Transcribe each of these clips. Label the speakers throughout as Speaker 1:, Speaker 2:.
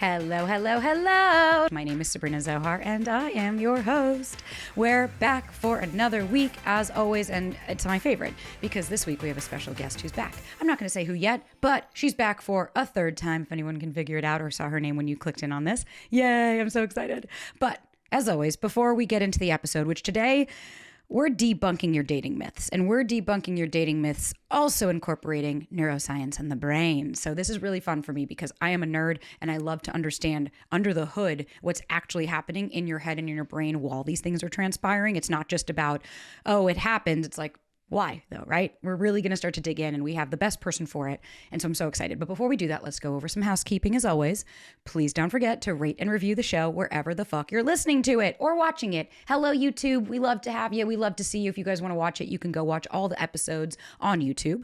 Speaker 1: Hello, hello, hello. My name is Sabrina Zohar, and I am your host. We're back for another week, as always, and it's my favorite because this week we have a special guest who's back. I'm not going to say who yet, but she's back for a third time, if anyone can figure it out or saw her name when you clicked in on this. Yay, I'm so excited. But as always, before we get into the episode, which today we're debunking your dating myths, and we're debunking your dating myths also incorporating neuroscience and the brain. So this is really fun for me because I am a nerd and I love to understand under the hood what's actually happening in your head and in your brain while these things are transpiring. It's not just about, oh, it happened. It's like, why though, right? We're really going to start to dig in, and we have the best person for it. And so I'm so excited. But before we do that, let's go over some housekeeping as always. Please don't forget to rate and review the show wherever the fuck you're listening to it or watching it. Hello, YouTube. We love to have you. We love to see you. If you guys want to watch it, you can go watch all the episodes on YouTube,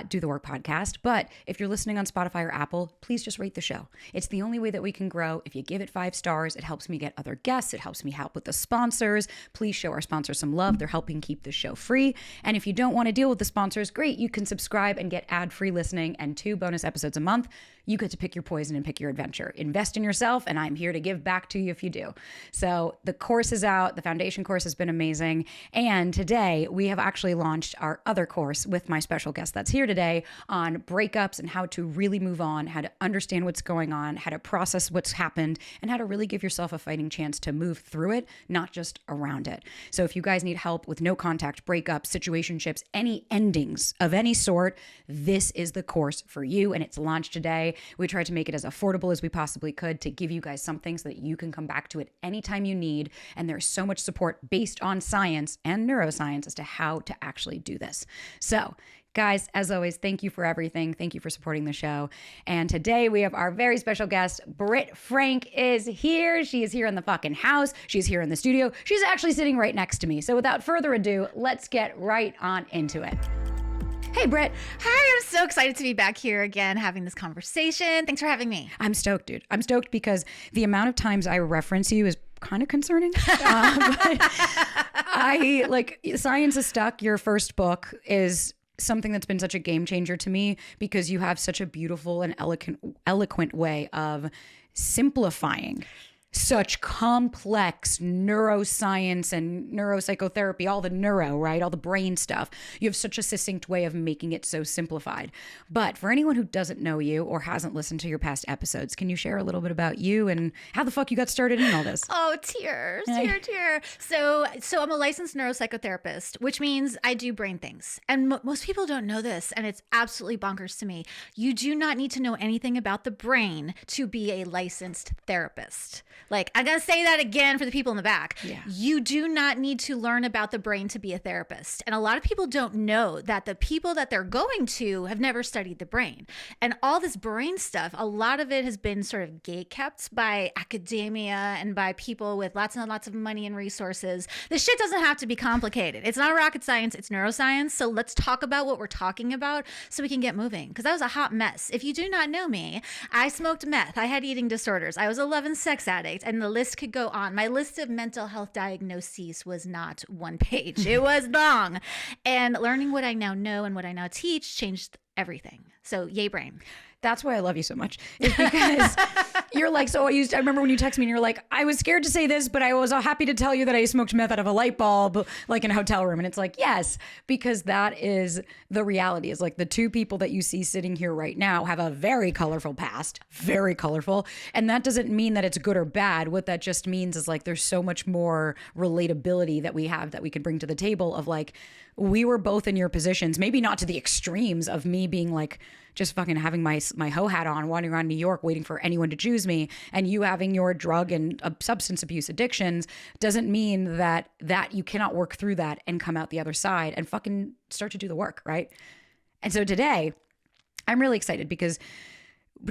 Speaker 1: Do the Work podcast. But if you're listening on Spotify or Apple, please just rate the show. It's the only way that we can grow. If you give it 5 stars, it helps me get other guests. It helps me help with the sponsors. Please show our sponsors some love. They're helping keep the show free. And if you don't want to deal with the sponsors, great. You can subscribe and get ad-free listening and 2 bonus episodes a month. You get to pick your poison and pick your adventure. Invest in yourself, and I'm here to give back to you if you do. So the course is out. The foundation course has been amazing. And today we have actually launched our other course with my special guest that's here today on breakups and how to really move on, how to understand what's going on, how to process what's happened, and how to really give yourself a fighting chance to move through it, not just around it. So if you guys need help with no contact, breakups, situationships, any endings of any sort, this is the course for you, and it's launched today. We tried to make it as affordable as we possibly could to give you guys something so that you can come back to it anytime you need, and there's so much support based on science and neuroscience as to how to actually do this. So guys, as always, thank you for everything. Thank you for supporting the show. And today we have our very special guest, Britt Frank is here. She is here in the fucking house. She's here in the studio. She's actually sitting right next to me. So without further ado, let's get right on into it. Hey, Britt.
Speaker 2: Hi, I'm so excited to be back here again having this conversation. Thanks for having me.
Speaker 1: I'm stoked, dude. I'm stoked because the amount of times I reference you is kind of concerning. But I like Science is Stuck. Your first book is something that's been such a game changer to me because you have such a beautiful and eloquent way of simplifying such complex neuroscience and neuropsychotherapy, all the neuro, right? All the brain stuff. You have such a succinct way of making it so simplified. But for anyone who doesn't know you or hasn't listened to your past episodes, can you share a little bit about you and how the fuck you got started in all this?
Speaker 2: Oh, tears. So I'm a licensed neuropsychotherapist, which means I do brain things. And most people don't know this, and it's absolutely bonkers to me. You do not need to know anything about the brain to be a licensed therapist. Like, I'm going to say that again for the people in the back.
Speaker 1: Yeah.
Speaker 2: You do not need to learn about the brain to be a therapist. And a lot of people don't know that the people that they're going to have never studied the brain. And all this brain stuff, a lot of it has been sort of gatekept by academia and by people with lots and lots of money and resources. This shit doesn't have to be complicated. It's not rocket science, it's neuroscience. So let's talk about what we're talking about so we can get moving. Because I was a hot mess. If you do not know me, I smoked meth. I had eating disorders. I was a love and sex addict. And the list could go on. My list of mental health diagnoses was not 1 page. It was long. And learning what I now know and what I now teach changed everything. So yay brain.
Speaker 1: That's why I love you so much. It's because you're like, I remember when you text me and you're like, I was scared to say this, but I was happy to tell you that I smoked meth out of a light bulb, like in a hotel room. And it's like, yes, because that is the reality is like the 2 people that you see sitting here right now have a very colorful past, very colorful. And that doesn't mean that it's good or bad. What that just means is like, there's so much more relatability that we have that we can bring to the table of like, we were both in your positions, maybe not to the extremes of me being like, just fucking having my hoe hat on, wandering around New York, waiting for anyone to choose me, and you having your drug and substance abuse addictions doesn't mean that you cannot work through that and come out the other side and fucking start to do the work, right? And so today, I'm really excited because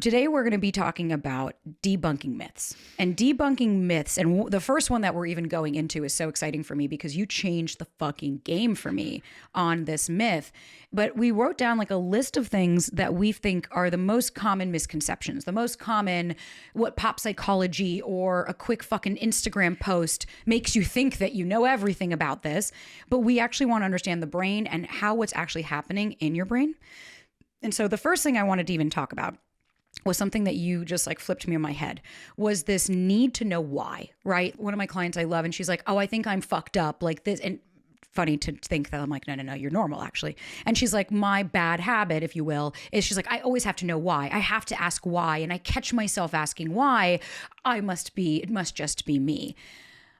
Speaker 1: today we're going to be talking about debunking myths. And debunking myths, and the first one that we're even going into is so exciting for me because you changed the fucking game for me on this myth. But we wrote down like a list of things that we think are the most common misconceptions, the most common what pop psychology or a quick fucking Instagram post makes you think that you know everything about this. But we actually want to understand the brain and how what's actually happening in your brain. And so the first thing I wanted to even talk about was something that you just like flipped me on my head, was this need to know why, right? One of my clients I love, and she's like, oh, I think I'm fucked up like this. And funny to think that I'm like, no, you're normal actually. And she's like, my bad habit, if you will, is she's like, I always have to know why. I have to ask why. And I catch myself asking why. It must just be me.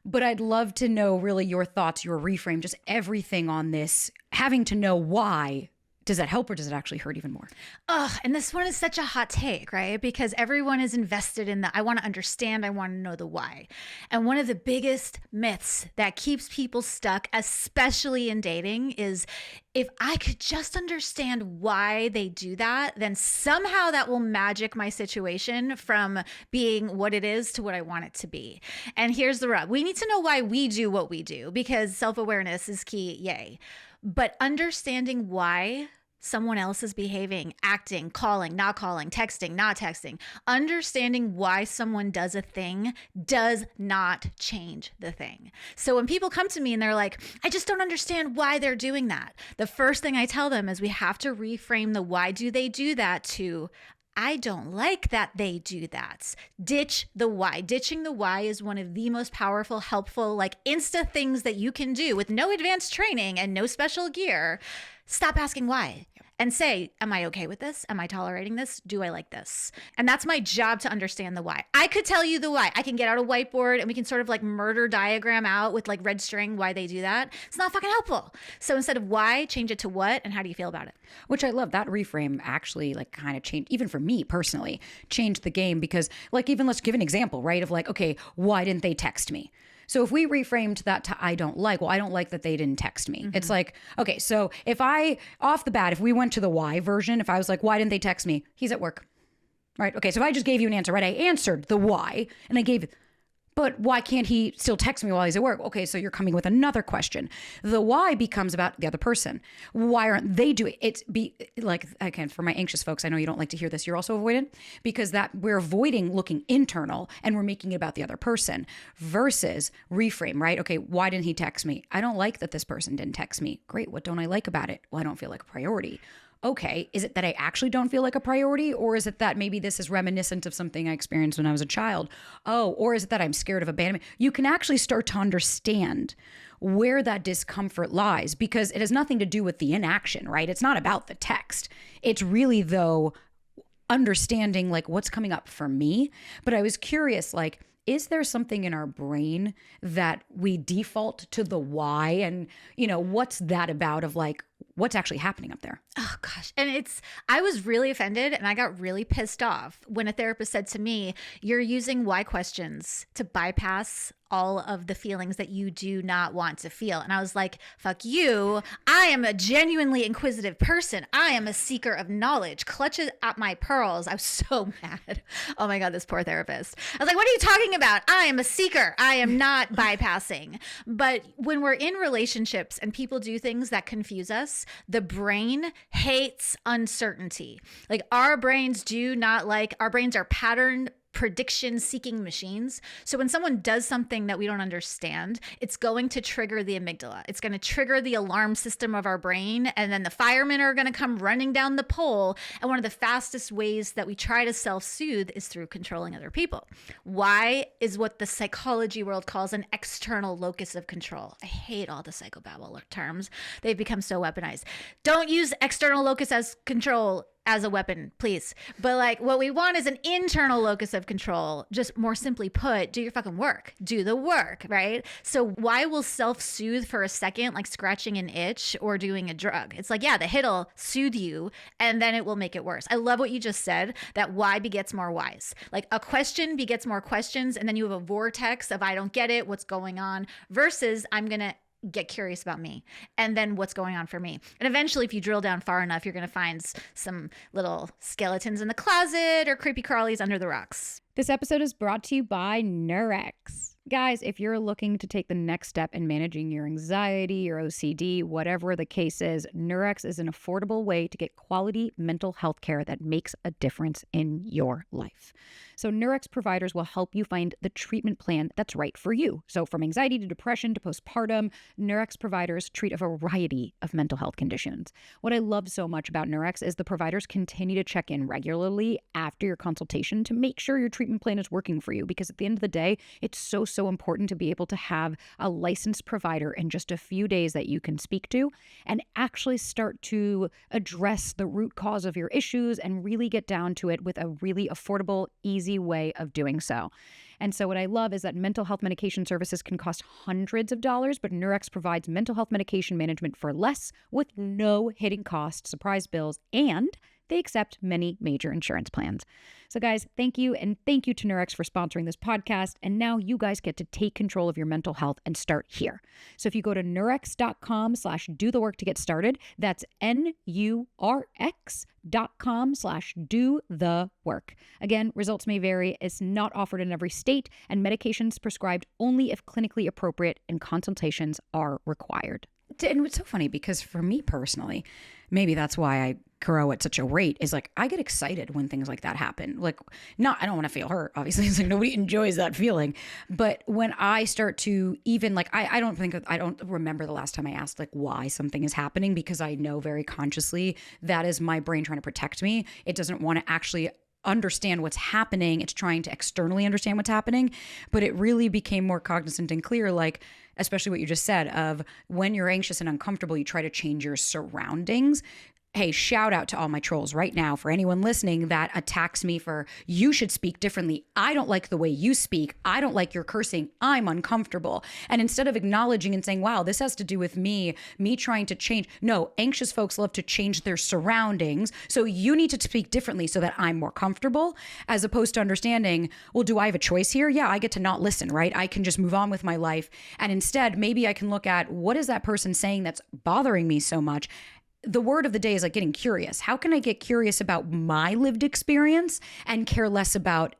Speaker 1: But I'd love to know really your thoughts, your reframe, just everything on this, having to know why. Does that help or does it actually hurt even more?
Speaker 2: Oh, and this one is such a hot take, right? Because everyone is invested in the, I want to understand, I want to know the why. And one of the biggest myths that keeps people stuck, especially in dating, is if I could just understand why they do that, then somehow that will magic my situation from being what it is to what I want it to be. And here's the rub. We need to know why we do what we do, because self-awareness is key, yay. But understanding why someone else is behaving, acting, calling, not texting, understanding why someone does a thing does not change the thing. So when people come to me and they're like, I just don't understand why they're doing that, the first thing I tell them is we have to reframe the why do they do that to, I don't like that they do that. Ditch the why. Ditching the why is one of the most powerful, helpful, like insta things that you can do with no advanced training and no special gear. Stop asking why and say, am I okay with this? Am I tolerating this? Do I like this? And that's my job, to understand the why. I could tell you the why. I can get out a whiteboard and we can sort of like murder diagram out with like red string why they do that. It's not fucking helpful. So instead of why, change it to what, and how do you feel about it?
Speaker 1: Which I love. That reframe actually like kind of changed, even for me personally, changed the game, because like, even let's give an example, right? Of like, okay, why didn't they text me? So if we reframed that to I don't like that they didn't text me. Mm-hmm. It's like, okay, so if I, off the bat, if we went to the why version, if I was like, why didn't they text me? He's at work, right? Okay, so if I just gave you an answer, right? I answered the why and I gave it. But why can't he still text me while he's at work? Okay, so you're coming with another question. The why becomes about the other person. Why aren't they doing it? Be like, again, for my anxious folks, I know you don't like to hear this. You're also avoidant, because that we're avoiding looking internal and we're making it about the other person versus reframe, right? Okay, why didn't he text me? I don't like that this person didn't text me. Great. What don't I like about it? Well, I don't feel like a priority. Okay, is it that I actually don't feel like a priority? Or is it that maybe this is reminiscent of something I experienced when I was a child? Oh, or is it that I'm scared of abandonment? You can actually start to understand where that discomfort lies, because it has nothing to do with the inaction, right? It's not about the text. It's really, though, understanding like what's coming up for me. But I was curious, like, is there something in our brain that we default to the why? And, you know, what's that about, of like, what's actually happening up there?
Speaker 2: Oh gosh. And I was really offended and I got really pissed off when a therapist said to me, you're using why questions to bypass all of the feelings that you do not want to feel. And I was like, fuck you. I am a genuinely inquisitive person. I am a seeker of knowledge. Clutches at my pearls. I was so mad. Oh my God, this poor therapist. I was like, what are you talking about? I am a seeker. I am not bypassing. But when we're in relationships and people do things that confuse us, the brain hates uncertainty. Like our brains are pattern prediction seeking machines. So when someone does something that we don't understand, it's going to trigger the amygdala. It's going to trigger the alarm system of our brain. And then the firemen are going to come running down the pole. And one of the fastest ways that we try to self-soothe is through controlling other people. Why is what the psychology world calls an external locus of control. I hate all the psychobabble terms. They've become so weaponized. Don't use external locus as control as a weapon, please. But like what we want is an internal locus of control. Just more simply put, do your fucking work. Do the work, right? So why will self-soothe for a second, like scratching an itch or doing a drug? It's like, yeah, the hit'll soothe you and then it will make it worse. I love what you just said, that why begets more whys. Like a question begets more questions, and then you have a vortex of I don't get it, what's going on, versus I'm going to get curious about me and then what's going on for me. And eventually, if you drill down far enough, you're going to find some little skeletons in the closet or creepy crawlies under the rocks.
Speaker 1: This episode is brought to you by Neurex. Guys, if you're looking to take the next step in managing your anxiety, your OCD, whatever the case is, Neurex is an affordable way to get quality mental health care that makes a difference in your life. So Neurex providers will help you find the treatment plan that's right for you. So from anxiety to depression to postpartum, Neurex providers treat a variety of mental health conditions. What I love so much about Neurex is the providers continue to check in regularly after your consultation to make sure your treatment plan is working for you, because at the end of the day, it's so important to be able to have a licensed provider in just a few days that you can speak to and actually start to address the root cause of your issues and really get down to it with a really affordable, easy way of doing so. And so what I love is that mental health medication services can cost hundreds of dollars, but Neurex provides mental health medication management for less with no hidden costs, surprise bills, and they accept many major insurance plans. So guys, thank you. And thank you to Neurex for sponsoring this podcast. And now you guys get to take control of your mental health and start here. So if you go to Neurex.com/do the work to get started, that's NURX.com/do the work. Again, results may vary. It's not offered in every state, and medications prescribed only if clinically appropriate and consultations are required. And it's so funny because for me personally, maybe that's why I grow at such a rate, is like I get excited when things like that happen. Like, I don't want to feel hurt. Obviously, it's like nobody enjoys that feeling. But when I start to even like, I don't remember the last time I asked like why something is happening, because I know very consciously that is my brain trying to protect me. It doesn't want to actually understand what's happening. It's trying to externally understand what's happening. But it really became more cognizant and clear, like, especially what you just said of when you're anxious and uncomfortable, you try to change your surroundings. Hey, shout out to all my trolls right now for anyone listening that attacks me for you should speak differently. I don't like the way you speak. I don't like your cursing. I'm uncomfortable. And instead of acknowledging and saying, wow, this has to do with me trying to change. No, anxious folks love to change their surroundings. So you need to speak differently so that I'm more comfortable, as opposed to understanding, well, do I have a choice here? Yeah, I get to not listen, right? I can just move on with my life. And instead, maybe I can look at what is that person saying that's bothering me so much? The word of the day is like getting curious. How can I get curious about my lived experience and care less about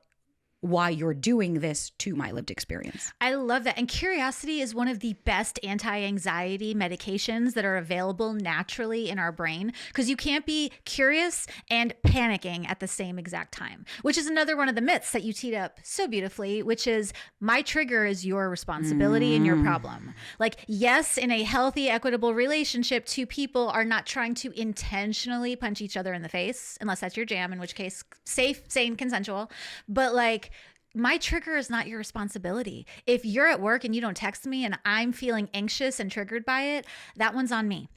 Speaker 1: why you're doing this to my lived experience?
Speaker 2: I love that. And curiosity is one of the best anti-anxiety medications that are available naturally in our brain, because you can't be curious and panicking at the same exact time, which is another one of the myths that you teed up so beautifully, which is my trigger is your responsibility and your problem. Like, yes, in a healthy, equitable relationship, two people are not trying to intentionally punch each other in the face, unless that's your jam, in which case safe, sane, consensual. But like, my trigger is not your responsibility. If you're at work and you don't text me and I'm feeling anxious and triggered by it, that one's on me.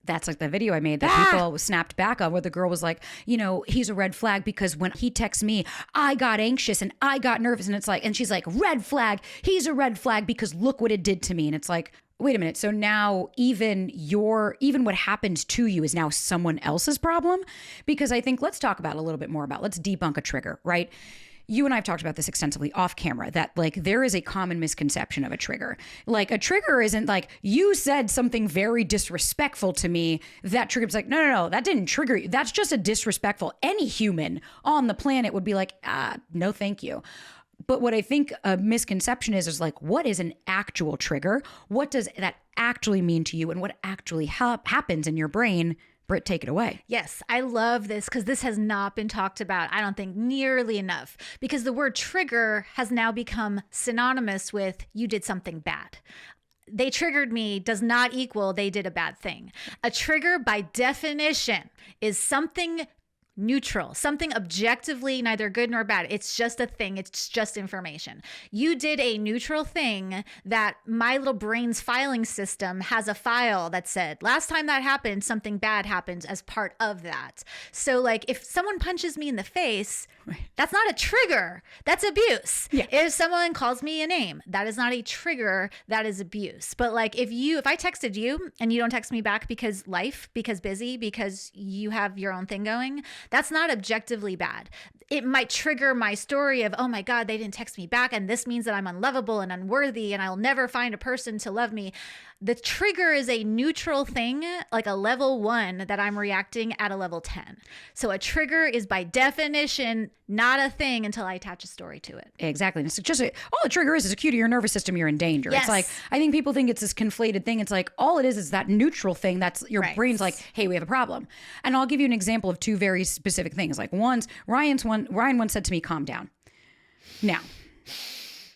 Speaker 1: That's like the video I made that people snapped back on, where the girl was like, he's a red flag because when he texts me, I got anxious and I got nervous. And it's like, and she's like, red flag. He's a red flag because look what it did to me. And it's like, wait a minute. So now even what happens to you is now someone else's problem? Because I think let's talk about a little bit more about, let's debunk a trigger, right? You and I have talked about this extensively off camera, that like there is a common misconception of a trigger. Like a trigger isn't like you said something very disrespectful to me. That trigger's like, no, that didn't trigger you. That's just a disrespectful. Any human on the planet would be like, no, thank you. But what I think a misconception is like, what is an actual trigger? What does that actually mean to you? And what actually happens in your brain? Britt, take it away.
Speaker 2: Yes, I love this because this has not been talked about, I don't think, nearly enough, because the word trigger has now become synonymous with you did something bad. They triggered me does not equal they did a bad thing. A trigger, by definition, is something neutral, something objectively neither good nor bad. It's just a thing. It's just information. You did a neutral thing that my little brain's filing system has a file that said, last time that happened, something bad happened as part of that. So like if someone punches me in the face, that's not a trigger. That's abuse. Yeah. If someone calls me a name, that is not a trigger. That is abuse. But like if I texted you and you don't text me back because life, because busy, because you have your own thing going, that's not objectively bad. It might trigger my story of, oh my God, they didn't text me back, and this means that I'm unlovable and unworthy and I'll never find a person to love me. The trigger is a neutral thing, like a level 1 that I'm reacting at a level 10. So a trigger is by definition not a thing until I attach a story to it.
Speaker 1: Exactly. And it's just all a trigger is a cue to your nervous system, you're in danger.
Speaker 2: Yes.
Speaker 1: It's like, I think people think it's this conflated thing. It's like, all it is that neutral thing that's your brain's like, hey, we have a problem. And I'll give you an example of two very specific things. Like Ryan once said to me, calm down. Now,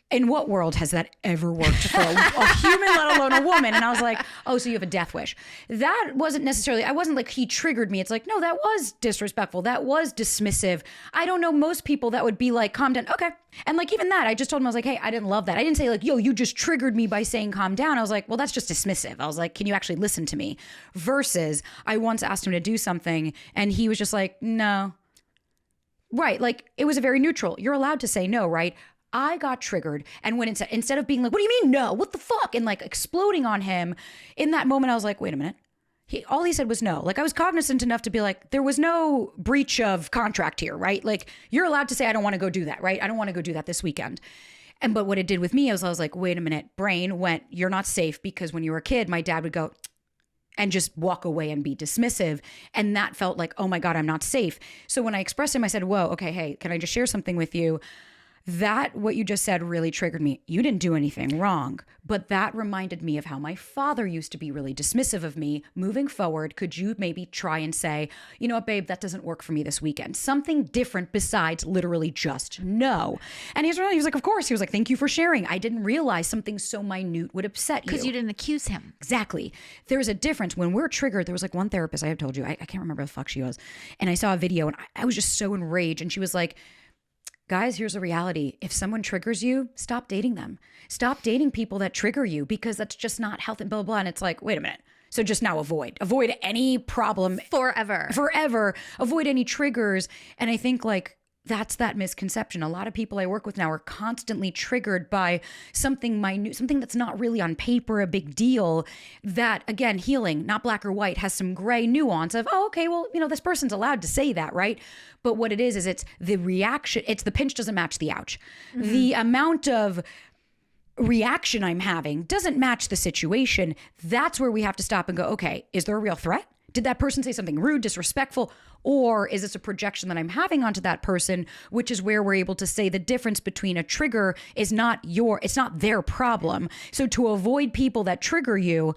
Speaker 1: in what world has that ever worked for a human, let alone a woman? And I was like, oh, so you have a death wish. That wasn't necessarily, I wasn't like, he triggered me. It's like, no, that was disrespectful. That was dismissive. I don't know most people that would be like, calm down. Okay. And like, even that, I just told him, I was like, hey, I didn't love that. I didn't say like, yo, you just triggered me by saying calm down. I was like, well, that's just dismissive. I was like, can you actually listen to me? Versus I once asked him to do something and he was just like, no. Right. Like, it was a very neutral. You're allowed to say no, right? I got triggered. And when instead of being like, what do you mean no? What the fuck? And like exploding on him in that moment, I was like, wait a minute. All he said was no. Like, I was cognizant enough to be like, there was no breach of contract here, right? Like, you're allowed to say, I don't want to go do that, right? I don't want to go do that this weekend. But what it did with me is I was like, wait a minute, brain went, you're not safe, because when you were a kid, my dad would go and just walk away and be dismissive. And that felt like, oh my God, I'm not safe. So when I expressed him, I said, whoa, okay, hey, can I just share something with you? That, what you just said, really triggered me. You didn't do anything wrong, but that reminded me of how my father used to be really dismissive of me. Moving forward, could you maybe try and say, you know what, babe, that doesn't work for me this weekend. Something different besides literally just no. And he was like, of course. He was like, thank you for sharing. I didn't realize something so minute would upset you.
Speaker 2: Because you didn't accuse him.
Speaker 1: Exactly. There's a difference. When we're triggered, there was like one therapist, I have told you, I can't remember the fuck she was. And I saw a video and I was just so enraged. And she was like, guys, here's the reality. If someone triggers you, stop dating them. Stop dating people that trigger you, because that's just not healthy, blah, blah, blah. And it's like, wait a minute. So just now avoid any problem.
Speaker 2: Forever.
Speaker 1: Avoid any triggers. And I think like, that's that misconception. A lot of people I work with now are constantly triggered by something minute, something that's not really on paper a big deal, that, again, healing, not black or white, has some gray nuance of, oh, okay, well, you know, this person's allowed to say that, right? But what it is it's the reaction. It's the pinch doesn't match the ouch. Mm-hmm. The amount of reaction I'm having doesn't match the situation. That's where we have to stop and go, okay, is there a real threat? Did that person say something rude, disrespectful? Or is this a projection that I'm having onto that person, which is where we're able to say the difference between a trigger is it's not their problem. So to avoid people that trigger you,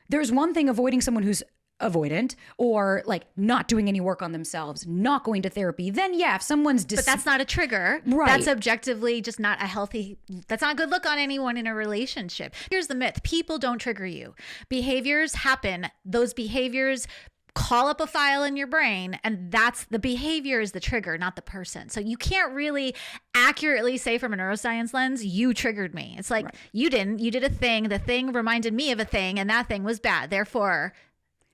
Speaker 1: there's one thing avoiding someone who's avoidant or like not doing any work on themselves, not going to therapy. Then yeah, if someone's
Speaker 2: but that's not a trigger.
Speaker 1: Right.
Speaker 2: That's objectively just not a healthy, that's not a good look on anyone in a relationship. Here's the myth. People don't trigger you. Behaviors happen. Those behaviors call up a file in your brain, and that's the behavior is the trigger, not the person. So you can't really accurately say from a neuroscience lens, you triggered me. It's like, right. You didn't. You did a thing. The thing reminded me of a thing, and that thing was bad. Therefore,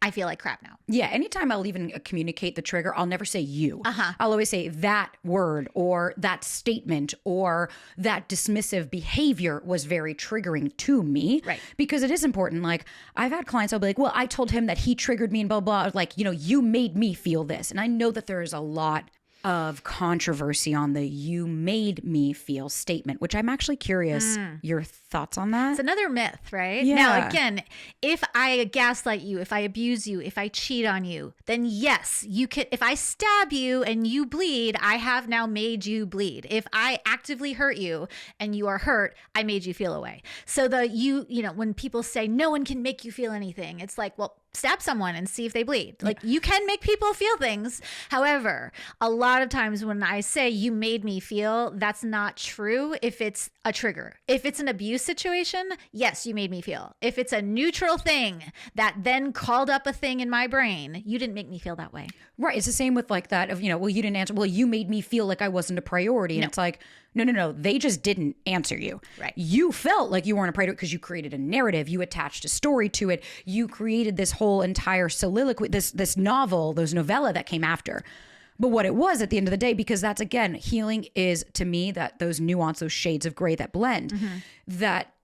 Speaker 2: I feel like crap now.
Speaker 1: Yeah. Anytime I'll even communicate the trigger, I'll never say you. I'll always say that word or that statement or that dismissive behavior was very triggering to me.
Speaker 2: Right.
Speaker 1: Because it is important. Like, I've had clients, I'll be like, well, I told him that he triggered me and blah, blah. Like, you know, you made me feel this. And I know that there is a lot of controversy on the you made me feel statement, which I'm actually curious your thoughts on that.
Speaker 2: It's another myth, right?
Speaker 1: Yeah.
Speaker 2: Now, again, if I gaslight you, if I abuse you, if I cheat on you, then yes, you can. If I stab you and you bleed, I have now made you bleed. If I actively hurt you and you are hurt, I made you feel away. So you know, when people say no one can make you feel anything, it's like, well, stab someone and see if they bleed. Like, you can make people feel things. However, a lot of times when I say you made me feel, that's not true if it's a trigger. If it's an abuse situation, yes, you made me feel. If it's a neutral thing that then called up a thing in my brain, you didn't make me feel that way.
Speaker 1: Right. It's the same with like that of, you know, well, you didn't answer. Well, you made me feel like I wasn't a priority. And it's like, no. They just didn't answer you.
Speaker 2: Right.
Speaker 1: You felt like you weren't a priority because you created a narrative. You attached a story to it. You created this whole entire soliloquy, this novel, those novella that came after. But what it was at the end of the day, because that's, again, healing is, to me, that those nuance, those shades of gray that blend, that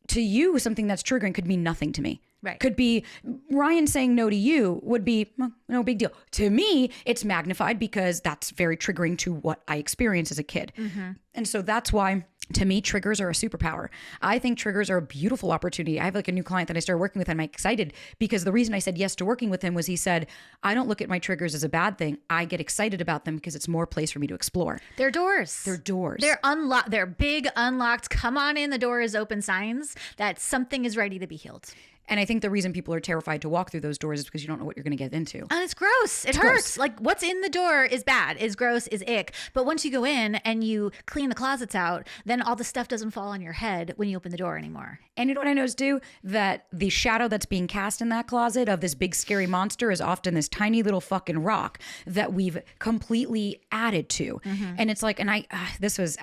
Speaker 1: to you, something that's triggering could mean nothing to me.
Speaker 2: Right.
Speaker 1: Could be Ryan saying no to you would be, well, no big deal. To me, it's magnified because that's very triggering to what I experienced as a kid. And so that's why, to me, triggers are a superpower. I think triggers are a beautiful opportunity. I have like a new client that I started working with, and I'm excited because the reason I said yes to working with him was he said, I don't look at my triggers as a bad thing. I get excited about them because it's more place for me to explore.
Speaker 2: They're doors.
Speaker 1: They're doors.
Speaker 2: They're unlocked. They're big, unlocked, come on in, the door is open signs that something is ready to be healed.
Speaker 1: And I think the reason people are terrified to walk through those doors is because you don't know what you're going to get into.
Speaker 2: And it's gross. It hurts. Gross. Like what's in the door is bad, is gross, is ick. But once you go in and you clean the closets out, then all the stuff doesn't fall on your head when you open the door anymore.
Speaker 1: And you know what I noticed too? That the shadow that's being cast in that closet of this big scary monster is often this tiny little fucking rock that we've completely added to. And it's like, and this is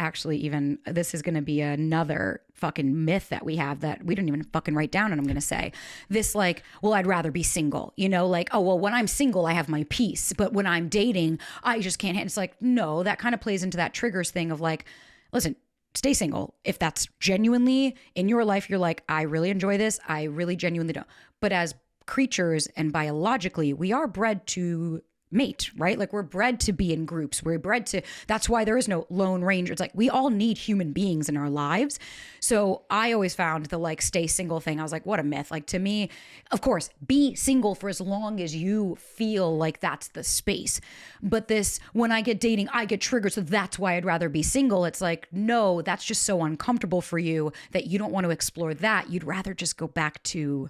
Speaker 1: going to be another fucking myth that we have that we didn't even fucking write down. And I'm going to say this, like, well, I'd rather be single, you know, like, oh, well, when I'm single, I have my peace. But when I'm dating, I just can't. It's like, no, that kind of plays into that triggers thing of like, listen, stay single. If that's genuinely in your life, you're like, I really enjoy this. I really genuinely don't. But as creatures and biologically, we are bred to mate, right? Like we're bred to be in groups. We're bred to, that's why there is no lone ranger. It's like we all need human beings in our lives. So I always found the like stay single thing. I was like, what a myth. Like to me, of course, be single for as long as you feel like that's the space. But this, when I get dating, I get triggered. So that's why I'd rather be single. It's like, no, that's just so uncomfortable for you that you don't want to explore that. You'd rather just go back to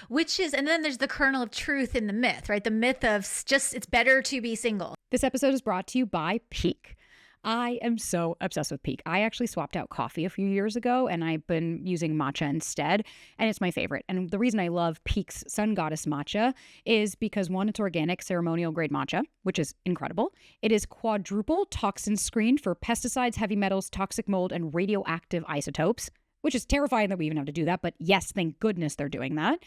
Speaker 2: which is, and then there's the kernel of truth in the myth, right? The myth of just, it's better to be single.
Speaker 1: This episode is brought to you by Peak. I am so obsessed with Peak. I actually swapped out coffee a few years ago and I've been using matcha instead, and it's my favorite. And the reason I love Peak's Sun Goddess matcha is because one, it's organic ceremonial grade matcha, which is incredible. It is quadruple toxin screened for pesticides, heavy metals, toxic mold, and radioactive isotopes, which is terrifying that we even have to do that. But yes, thank goodness they're doing that.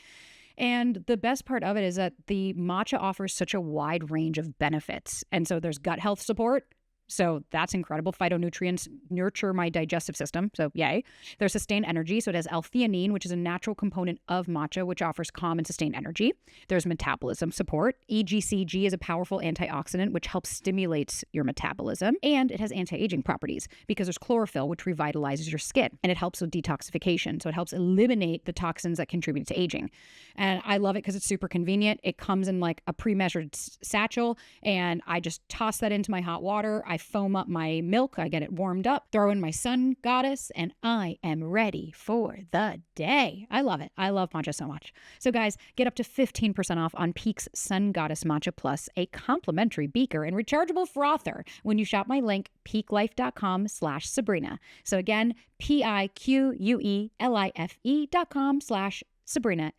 Speaker 1: And the best part of it is that the matcha offers such a wide range of benefits. And so there's gut health support. So that's incredible. Phytonutrients nurture my digestive system. So yay. There's sustained energy. So it has L-theanine, which is a natural component of matcha, which offers calm and sustained energy. There's metabolism support. EGCG is a powerful antioxidant, which helps stimulate your metabolism. And it has anti-aging properties because there's chlorophyll, which revitalizes your skin. And it helps with detoxification. So it helps eliminate the toxins that contribute to aging. And I love it because it's super convenient. It comes in like a pre-measured satchel. And I just toss that into my hot water. I foam up my milk, I get it warmed up, throw in my Sun Goddess, and I am ready for the day. I love it. I love matcha so much. So guys, get up to 15% off on Peak's Sun Goddess Matcha Plus, a complimentary beaker and rechargeable frother when you shop my link, peaklife.com/Sabrina. So again, PIQUELIFE.com/Sabrina, SABRINA.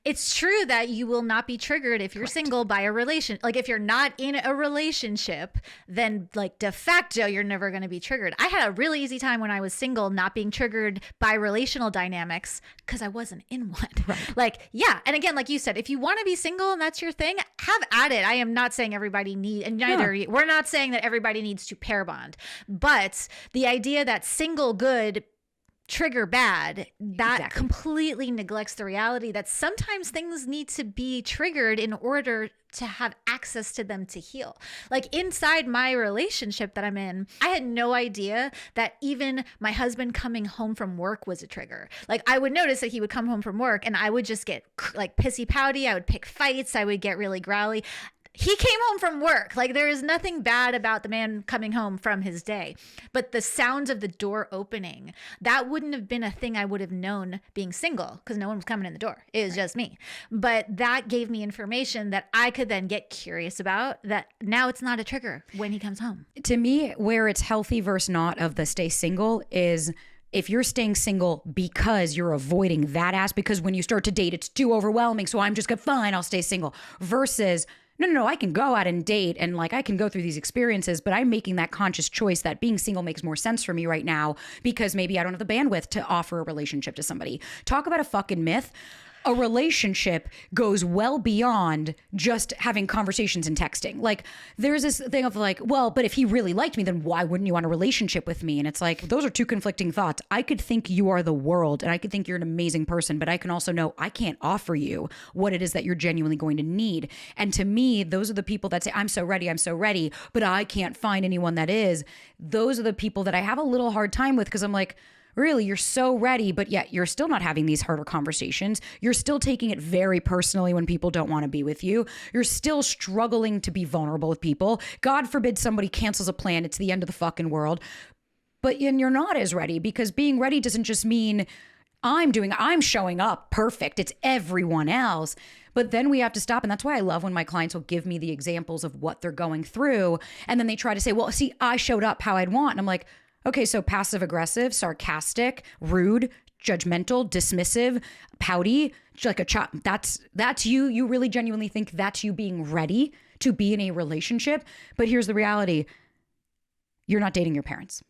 Speaker 2: It's true that you will not be triggered if you're single by a relation. Like if you're not in a relationship, then like de facto, you're never going to be triggered. I had a really easy time when I was single, not being triggered by relational dynamics because I wasn't in one. Right. Like, yeah. And again, like you said, if you want to be single and that's your thing, have at it. I am not saying everybody and neither, we're not saying that everybody needs to pair bond, but the idea that single good trigger bad, that completely neglects the reality that sometimes things need to be triggered in order to have access to them to heal. Like inside my relationship that I'm in, I had no idea that even my husband coming home from work was a trigger. Like I would notice that he would come home from work and I would just get like pissy pouty. I would pick fights. I would get really growly. He came home from work. Like there is nothing bad about the man coming home from his day, but the sound of the door opening, that wouldn't have been a thing I would have known being single because no one was coming in the door. It was just me. But that gave me information that I could then get curious about, that now it's not a trigger when he comes home.
Speaker 1: To me, where it's healthy versus not of the stay single is if you're staying single because you're avoiding that ass, because when you start to date, it's too overwhelming. So I'm just fine, I'll stay single versus no, I can go out and date and like I can go through these experiences, but I'm making that conscious choice that being single makes more sense for me right now because maybe I don't have the bandwidth to offer a relationship to somebody. Talk about a fucking myth. A relationship goes well beyond just having conversations and texting. Like there's this thing of like, well, but if he really liked me, then why wouldn't you want a relationship with me? And it's like, those are two conflicting thoughts. I could think you are the world and I could think you're an amazing person, but I can also know I can't offer you what it is that you're genuinely going to need. And to me, those are the people that say, I'm so ready, but I can't find anyone that is. Those are the people that I have a little hard time with because I'm like, really, you're so ready, but yet you're still not having these harder conversations. You're still taking it very personally when people don't want to be with you. You're still struggling to be vulnerable with people. God forbid somebody cancels a plan. It's the end of the fucking world. But you're not as ready because being ready doesn't just mean I'm showing up perfect. It's everyone else. But then we have to stop. And that's why I love when my clients will give me the examples of what they're going through. And then they try to say, well, see, I showed up how I'd want. And I'm like, okay, so passive aggressive, sarcastic, rude, judgmental, dismissive, pouty, like a chop. That's you. You really genuinely think that's you being ready to be in a relationship. But here's the reality. You're not dating your parents.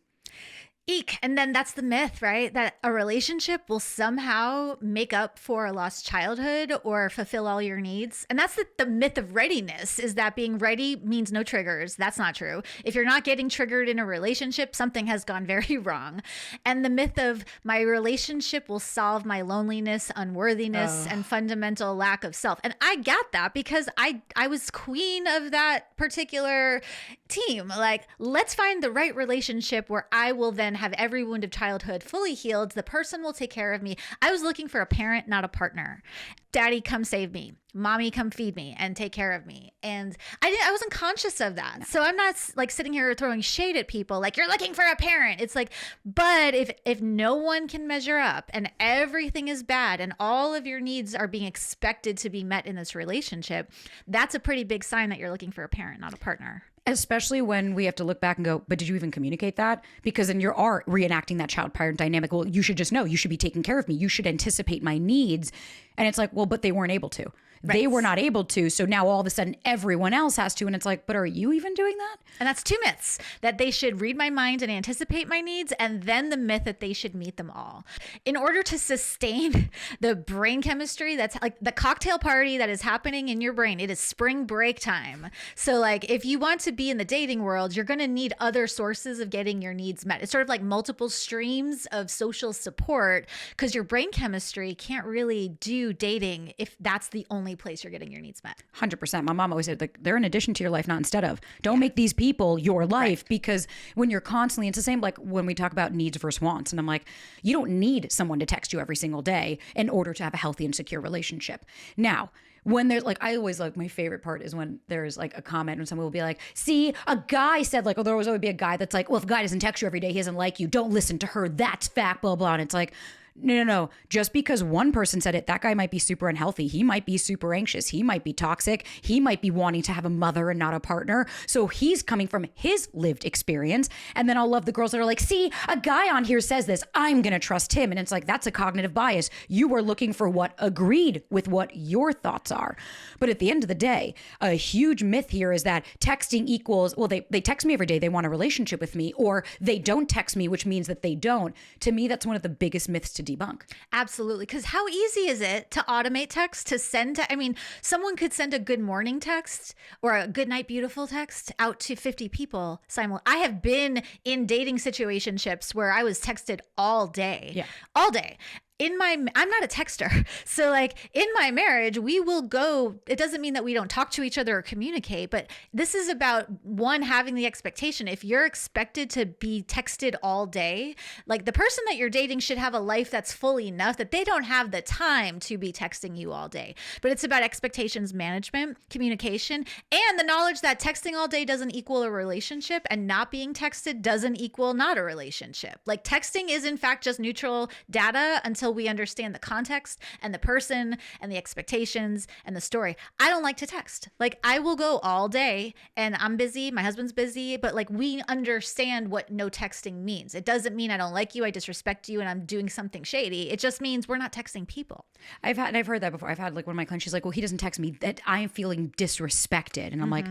Speaker 2: Eek. And then that's the myth, right? That a relationship will somehow make up for a lost childhood or fulfill all your needs. And that's the myth of readiness, is that being ready means no triggers. That's not true. If you're not getting triggered in a relationship, something has gone very wrong. And the myth of my relationship will solve my loneliness, unworthiness, and fundamental lack of self. And I get that because I was queen of that particular team. Like, let's find the right relationship where I will then have every wound of childhood fully healed. The person will take care of me. I was looking for a parent, not a partner. Daddy, come save me. Mommy, come feed me and take care of me. And I wasn't conscious of that. No. So I'm not like sitting here throwing shade at people like, you're looking for a parent. It's like, but if no one can measure up and everything is bad and all of your needs are being expected to be met in this relationship, that's a pretty big sign that you're looking for a parent, not a partner.
Speaker 1: Especially when we have to look back and go, but did you even communicate that? Because then you are reenacting that child-parent dynamic. Well, you should just know. You should be taking care of me. You should anticipate my needs. And it's like, well, but they weren't able to. Right. They were not able to. So now all of a sudden everyone else has to. And it's like, but are you even doing that?
Speaker 2: And that's two myths: that they should read my mind and anticipate my needs, and then the myth that they should meet them all. In order to sustain the brain chemistry, that's like the cocktail party that is happening in your brain. It is spring break time. So like, if you want to be in the dating world, you're going to need other sources of getting your needs met. It's sort of like multiple streams of social support, because your brain chemistry can't really do dating if that's the only place you're getting your needs met.
Speaker 1: 100%. My mom always said, like, they're an addition to your life, not instead of. Don't make these people your life, right? Because when you're constantly, it's the same like when we talk about needs versus wants. And I'm like, you don't need someone to text you every single day in order to have a healthy and secure relationship. Now, when there's like, I always like, my favorite part is when there's like a comment and someone will be like, see, a guy said like, oh, there always would be a guy that's like, well, if a guy doesn't text you every day, he doesn't like you. Don't listen to her. That's fact, blah, blah. And it's like, no. Just because one person said it, that guy might be super unhealthy. He might be super anxious. He might be toxic. He might be wanting to have a mother and not a partner. So he's coming from his lived experience. And then I'll love the girls that are like, see, a guy on here says this, I'm going to trust him. And it's like, that's a cognitive bias. You are looking for what agreed with what your thoughts are. But at the end of the day, a huge myth here is that texting equals, well, they text me every day, they want a relationship with me, or they don't text me, which means that they don't. To me, that's one of the biggest myths to debunk.
Speaker 2: Absolutely. Because how easy is it to automate text, to send I mean, someone could send a good morning text or a good night beautiful text out to 50 people I have been in dating situationships where I was texted all day. Yeah. All day. I'm not a texter. So like in my marriage, we will go, it doesn't mean that we don't talk to each other or communicate, but this is about one, having the expectation. If you're expected to be texted all day, like the person that you're dating should have a life that's full enough that they don't have the time to be texting you all day. But it's about expectations management, communication, and the knowledge that texting all day doesn't equal a relationship, and not being texted doesn't equal not a relationship. Like texting is in fact just neutral data until we understand the context and the person and the expectations and the story. I don't like to text. Like I will go all day and I'm busy, my husband's busy, but like we understand what no texting means. It doesn't mean I don't like you, I disrespect you, and I'm doing something shady. It just means we're not texting people.
Speaker 1: I've heard that before. I've had like one of my clients, she's like, well, he doesn't text me, that I am feeling disrespected. And I'm like,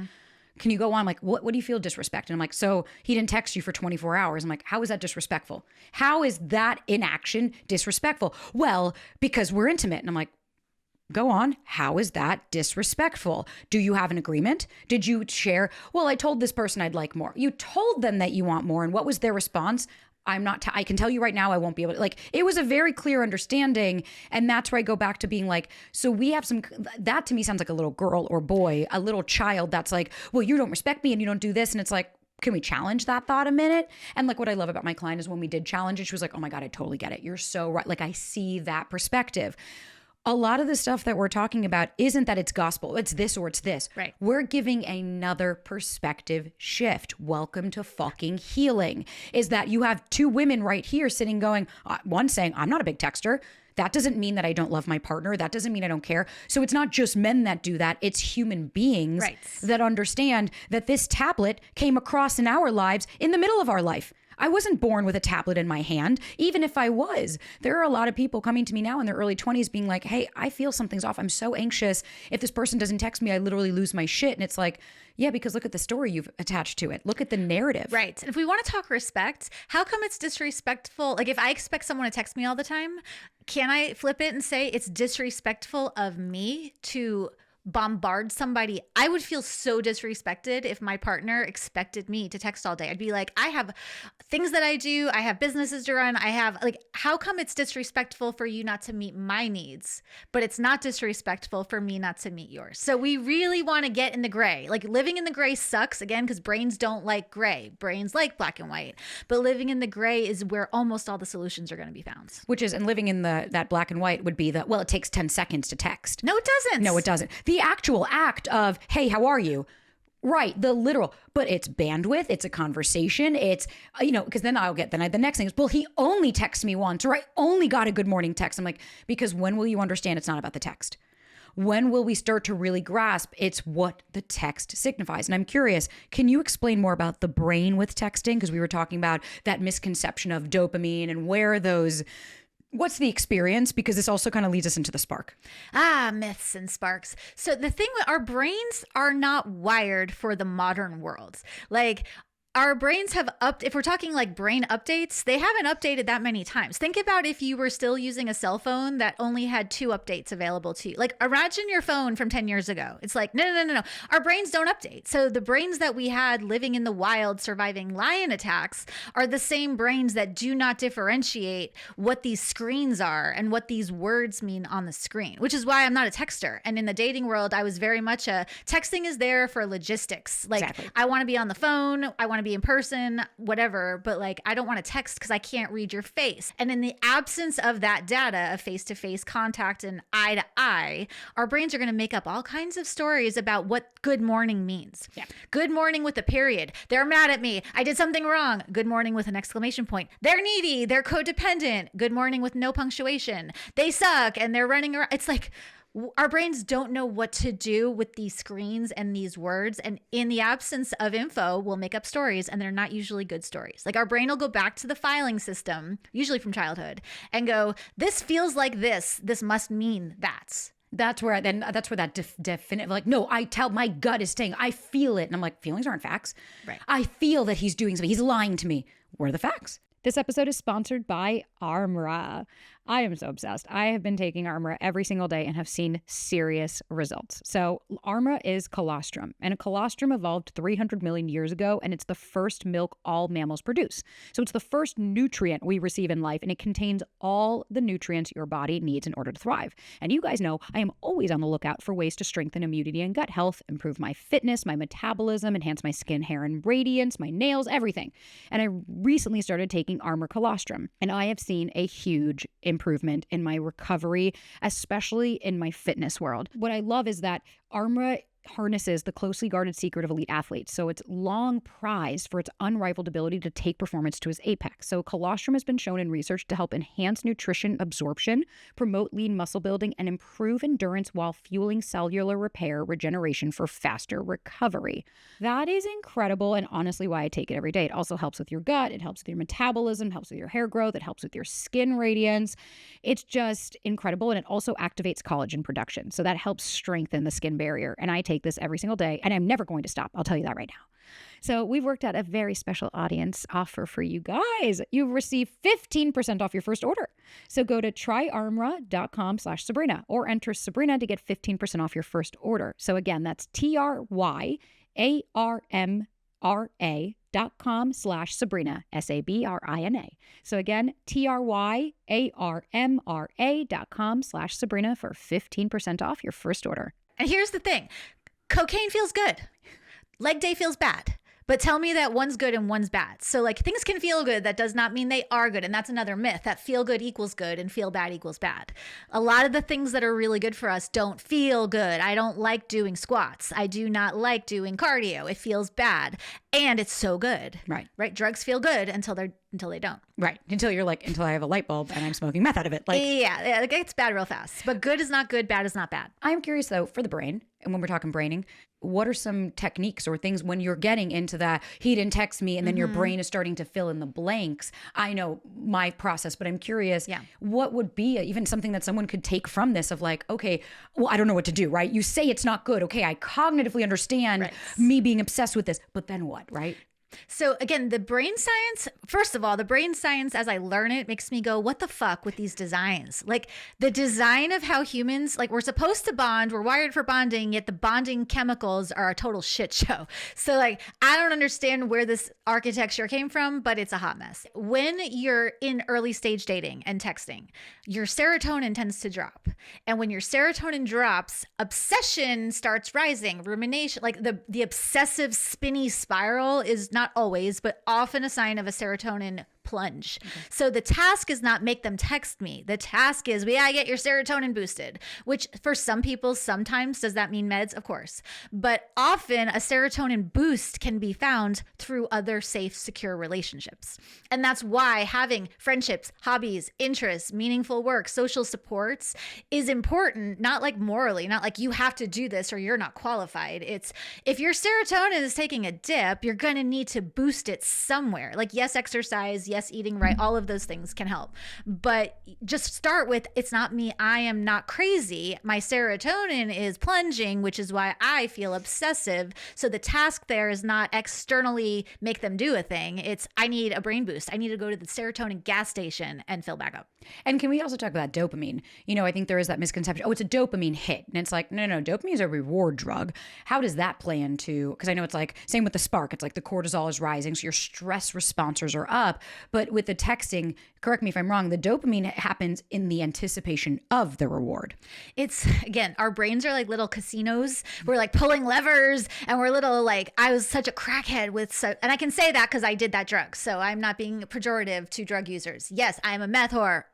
Speaker 1: can you go on? Like, what do you feel disrespect? And I'm like, so he didn't text you for 24 hours. I'm like, how is that disrespectful? How is that inaction disrespectful? Well, because we're intimate. And I'm like, go on. How is that disrespectful? Do you have an agreement? Did you share? Well, I told this person I'd like more. You told them that you want more. And what was their response? I can tell you right now, I won't be able to. Like, it was a very clear understanding. And that's where I go back to being like, so we have that to me sounds like a little girl or boy, a little child that's like, well, you don't respect me and you don't do this. And it's like, can we challenge that thought a minute? And like what I love about my client is when we did challenge it, she was like, oh my God, I totally get it. You're so right. Like I see that perspective. a lot of the stuff that we're talking about isn't that it's gospel. It's this or it's this.
Speaker 2: Right.
Speaker 1: We're giving another perspective shift. Welcome to fucking healing. Is that you have two women right here sitting going, one saying, I'm not a big texter. That doesn't mean that I don't love my partner. That doesn't mean I don't care. So it's not just men that do that. It's human beings that understand that this tablet came across in our lives in the middle of our life. I wasn't born with a tablet in my hand. Even if I was, there are a lot of people coming to me now in their early 20s being like, hey, I feel something's off. I'm so anxious. If this person doesn't text me, I literally lose my shit. And it's like, yeah, because look at the story you've attached to it. Look at the narrative.
Speaker 2: Right. And if we want to talk respect, how come it's disrespectful? Like if I expect someone to text me all the time, can I flip it and say it's disrespectful of me to bombard somebody? I would feel so disrespected if my partner expected me to text all day. I'd be like, I have things that I do. I have businesses to run. I have how come it's disrespectful for you not to meet my needs, but it's not disrespectful for me not to meet yours? So we really want to get in the gray. Like living in the gray sucks again, because brains don't like gray. Brains like black and white, but living in the gray is where almost all the solutions are going to be found.
Speaker 1: And living in that black and white would be well, it takes 10 seconds to text.
Speaker 2: No, it doesn't.
Speaker 1: No, it doesn't. The actual act of, hey, how are you? Right. The literal, but it's bandwidth. It's a conversation. It's, because then the next thing is, well, he only texts me once, or I only got a good morning text. I'm like, because when will you understand it's not about the text? When will we start to really grasp it's what the text signifies? And I'm curious, can you explain more about the brain with texting? Because we were talking about that misconception of dopamine and where what's the experience? Because this also kind of leads us into the spark.
Speaker 2: Myths and sparks. So the thing with our brains are not wired for the modern world. Like our brains have if we're talking like brain updates, they haven't updated that many times. Think about if you were still using a cell phone that only had 2 updates available to you. Like imagine your phone from 10 years ago. It's like, no. Our brains don't update. So the brains that we had living in the wild, surviving lion attacks are the same brains that do not differentiate what these screens are and what these words mean on the screen, which is why I'm not a texter. And in the dating world, I was very much texting is there for logistics. Like exactly. I want to be on the phone. I want to be in person, whatever, but like I don't want to text because I can't read your face. And in the absence of that data of face-to-face contact and eye to eye, our brains are going to make up all kinds of stories about what good morning means. Yeah. Good morning with a period. They're mad at me. I did something wrong. Good morning with an exclamation point. They're needy. They're codependent. Good morning with no punctuation. They suck and they're running around. It's like our brains don't know what to do with these screens and these words. And in the absence of info, we'll make up stories, and they're not usually good stories. Like our brain will go back to the filing system, usually from childhood, and go, this feels like this. This must mean that.
Speaker 1: That's where that definite, like, no, my gut is saying, I feel it. And I'm like, feelings aren't facts.
Speaker 2: Right.
Speaker 1: I feel that he's doing something. He's lying to me. Where are the facts? This episode is sponsored by Armra. I am so obsessed. I have been taking Armra every single day and have seen serious results. So Armra is colostrum, and a colostrum evolved 300 million years ago, and it's the first milk all mammals produce. So it's the first nutrient we receive in life, and it contains all the nutrients your body needs in order to thrive. And you guys know I am always on the lookout for ways to strengthen immunity and gut health, improve my fitness, my metabolism, enhance my skin, hair, and radiance, my nails, everything. And I recently started taking Armra colostrum, and I have seen a huge improvement in my recovery, especially in my fitness world. What I love is that Armra harnesses the closely guarded secret of elite athletes. So it's long prized for its unrivaled ability to take performance to its apex. So colostrum has been shown in research to help enhance nutrition absorption, promote lean muscle building, and improve endurance while fueling cellular repair regeneration for faster recovery. That is incredible, and honestly why I take it every day. It also helps with your gut, it helps with your metabolism, helps with your hair growth, it helps with your skin radiance. It's just incredible, and it also activates collagen production. So that helps strengthen the skin barrier. And I take this every single day, and I'm never going to stop. I'll tell you that right now. So we've worked out a very special audience offer for you guys. You receive 15% off your first order. So go to tryarmra.com/Sabrina or enter Sabrina to get 15% off your first order. So again, that's tryarmra.com/Sabrina, Sabrina. So again, tryarmra.com/Sabrina for 15% off your first order.
Speaker 2: And here's the thing. Cocaine feels good. Leg day feels bad. But tell me that one's good and one's bad. So like things can feel good. That does not mean they are good. And that's another myth, that feel good equals good and feel bad equals bad. A lot of the things that are really good for us don't feel good. I don't like doing squats. I do not like doing cardio. It feels bad. And it's so good.
Speaker 1: Right.
Speaker 2: Right. Drugs feel good until they don't.
Speaker 1: Right. Until you're like, until I have a light bulb and I'm smoking meth out of it. Like,
Speaker 2: yeah, it gets bad real fast. But good is not good. Bad is not bad.
Speaker 1: I'm curious though, for the brain, and when we're talking braining, what are some techniques or things when you're getting into that, he didn't text me, and then your brain is starting to fill in the blanks? I know my process, but I'm curious, what would be even something that someone could take from this of like, okay, well, I don't know what to do, right? You say it's not good. Okay, I cognitively understand me being obsessed with this, but then what, right?
Speaker 2: So again, the brain science, first of all, the brain science, as I learn it, makes me go, what the fuck with these designs? Like the design of how humans, like we're supposed to bond, we're wired for bonding, yet the bonding chemicals are a total shit show. So like, I don't understand where this architecture came from, but it's a hot mess. When you're in early stage dating and texting, your serotonin tends to drop. And when your serotonin drops, obsession starts rising, rumination, like the obsessive spinny spiral is not always, but often a sign of a serotonin plunge. Okay. So the task is not make them text me. The task is we gotta get your serotonin boosted, which for some people, sometimes does that mean meds? Of course. But often a serotonin boost can be found through other safe, secure relationships. And that's why having friendships, hobbies, interests, meaningful work, social supports is important, not like morally, not like you have to do this or you're not qualified. It's if your serotonin is taking a dip, you're going to need to boost it somewhere. Like yes, exercise, yes, eating right, all of those things can help. But just start with, it's not me, I am not crazy. My serotonin is plunging, which is why I feel obsessive. So the task there is not externally make them do a thing. It's I need a brain boost. I need to go to the serotonin gas station and fill back up.
Speaker 1: And can we also talk about dopamine? You know, I think there is that misconception. Oh, it's a dopamine hit. And it's like, no, dopamine is a reward drug. How does that play into, because I know it's like, same with the spark. It's like the cortisol is rising. So your stress responses are up. But with the texting, correct me if I'm wrong, the dopamine happens in the anticipation of the reward.
Speaker 2: It's, again, our brains are like little casinos. We're like pulling levers and we're little like, I was such a crackhead and I can say that because I did that drug. So I'm not being pejorative to drug users. Yes, I'm a meth whore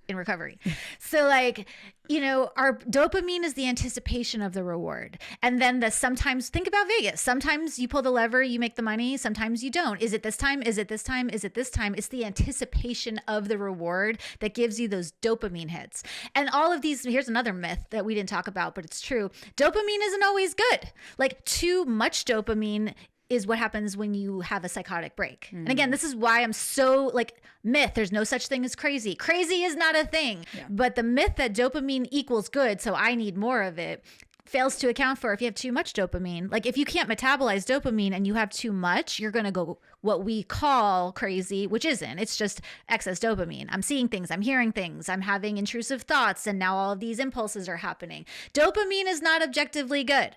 Speaker 2: in recovery. So like, you know, our dopamine is the anticipation of the reward. And then sometimes think about Vegas. Sometimes you pull the lever, you make the money. Sometimes you don't. Is it this time? Is it this time? Is it this time? It's the anticipation of the reward that gives you those dopamine hits. And all of these, here's another myth that we didn't talk about, but it's true. Dopamine isn't always good. Like too much dopamine is what happens when you have a psychotic break. And again, this is why I'm so like myth. There's no such thing as crazy. Crazy is not a thing. Yeah. But the myth that dopamine equals good, so I need more of it, fails to account for if you have too much dopamine. Like if you can't metabolize dopamine and you have too much, you're going to go what we call crazy, which isn't. It's just excess dopamine. I'm seeing things, I'm hearing things, I'm having intrusive thoughts, and now all of these impulses are happening. Dopamine is not objectively good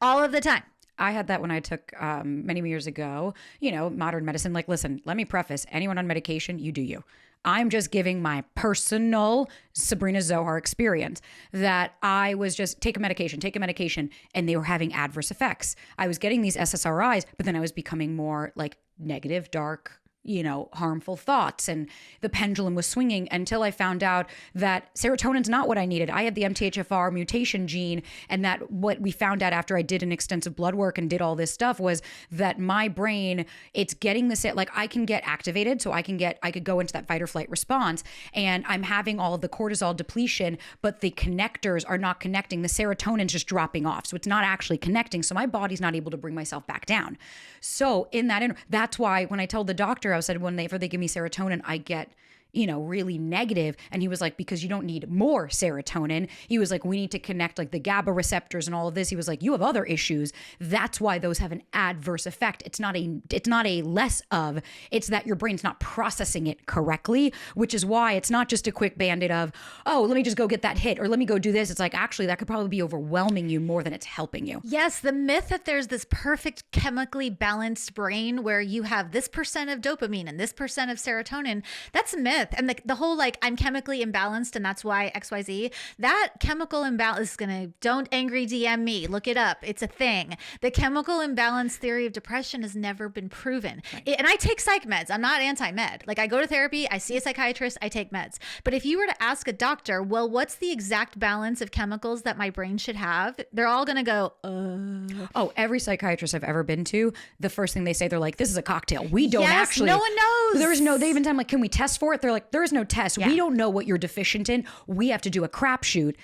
Speaker 2: all of the time.
Speaker 1: I had that when I took many years ago, you know, modern medicine. Like, listen, let me preface, anyone on medication, you do you. I'm just giving my personal Sabrina Zohar experience that I was just take a medication, and they were having adverse effects. I was getting these SSRIs, but then I was becoming more like negative, dark, you know, harmful thoughts, and the pendulum was swinging until I found out that serotonin's not what I needed. I had the MTHFR mutation gene, and that what we found out after I did an extensive blood work and did all this stuff was that my brain, it's getting this, like I can get activated, so I could go into that fight or flight response, and I'm having all of the cortisol depletion, but the connectors are not connecting. The serotonin's just dropping off, so it's not actually connecting, so my body's not able to bring myself back down. So in that, that's why when I told the doctor, I said, whenever they give me serotonin, I get, you know, really negative. And he was like, because you don't need more serotonin. He was like, we need to connect like the GABA receptors and all of this. He was like, you have other issues. That's why those have an adverse effect. It's not a less of, it's that your brain's not processing it correctly, which is why it's not just a quick Band-Aid of, oh, let me just go get that hit or let me go do this. It's like, actually, that could probably be overwhelming you more than it's helping you.
Speaker 2: Yes. The myth that there's this perfect chemically balanced brain where you have this % of dopamine and this % of serotonin, that's a myth. myth. And the whole like, I'm chemically imbalanced and that's why XYZ, that chemical imbalance is gonna, don't angry DM me, look it up. It's a thing. The chemical imbalance theory of depression has never been proven. And I take psych meds. I'm not anti-med. Like I go to therapy, I see a psychiatrist, I take meds. But if you were to ask a doctor, well, what's the exact balance of chemicals that my brain should have? They're all gonna go,
Speaker 1: Oh, every psychiatrist I've ever been to, the first thing they say, they're like, this is a cocktail. We don't actually.
Speaker 2: No one knows.
Speaker 1: There is no, they even tell me, like, can we test for it? They're like, there is no test.
Speaker 2: Yeah.
Speaker 1: We don't know what you're deficient in. We have to do a crapshoot.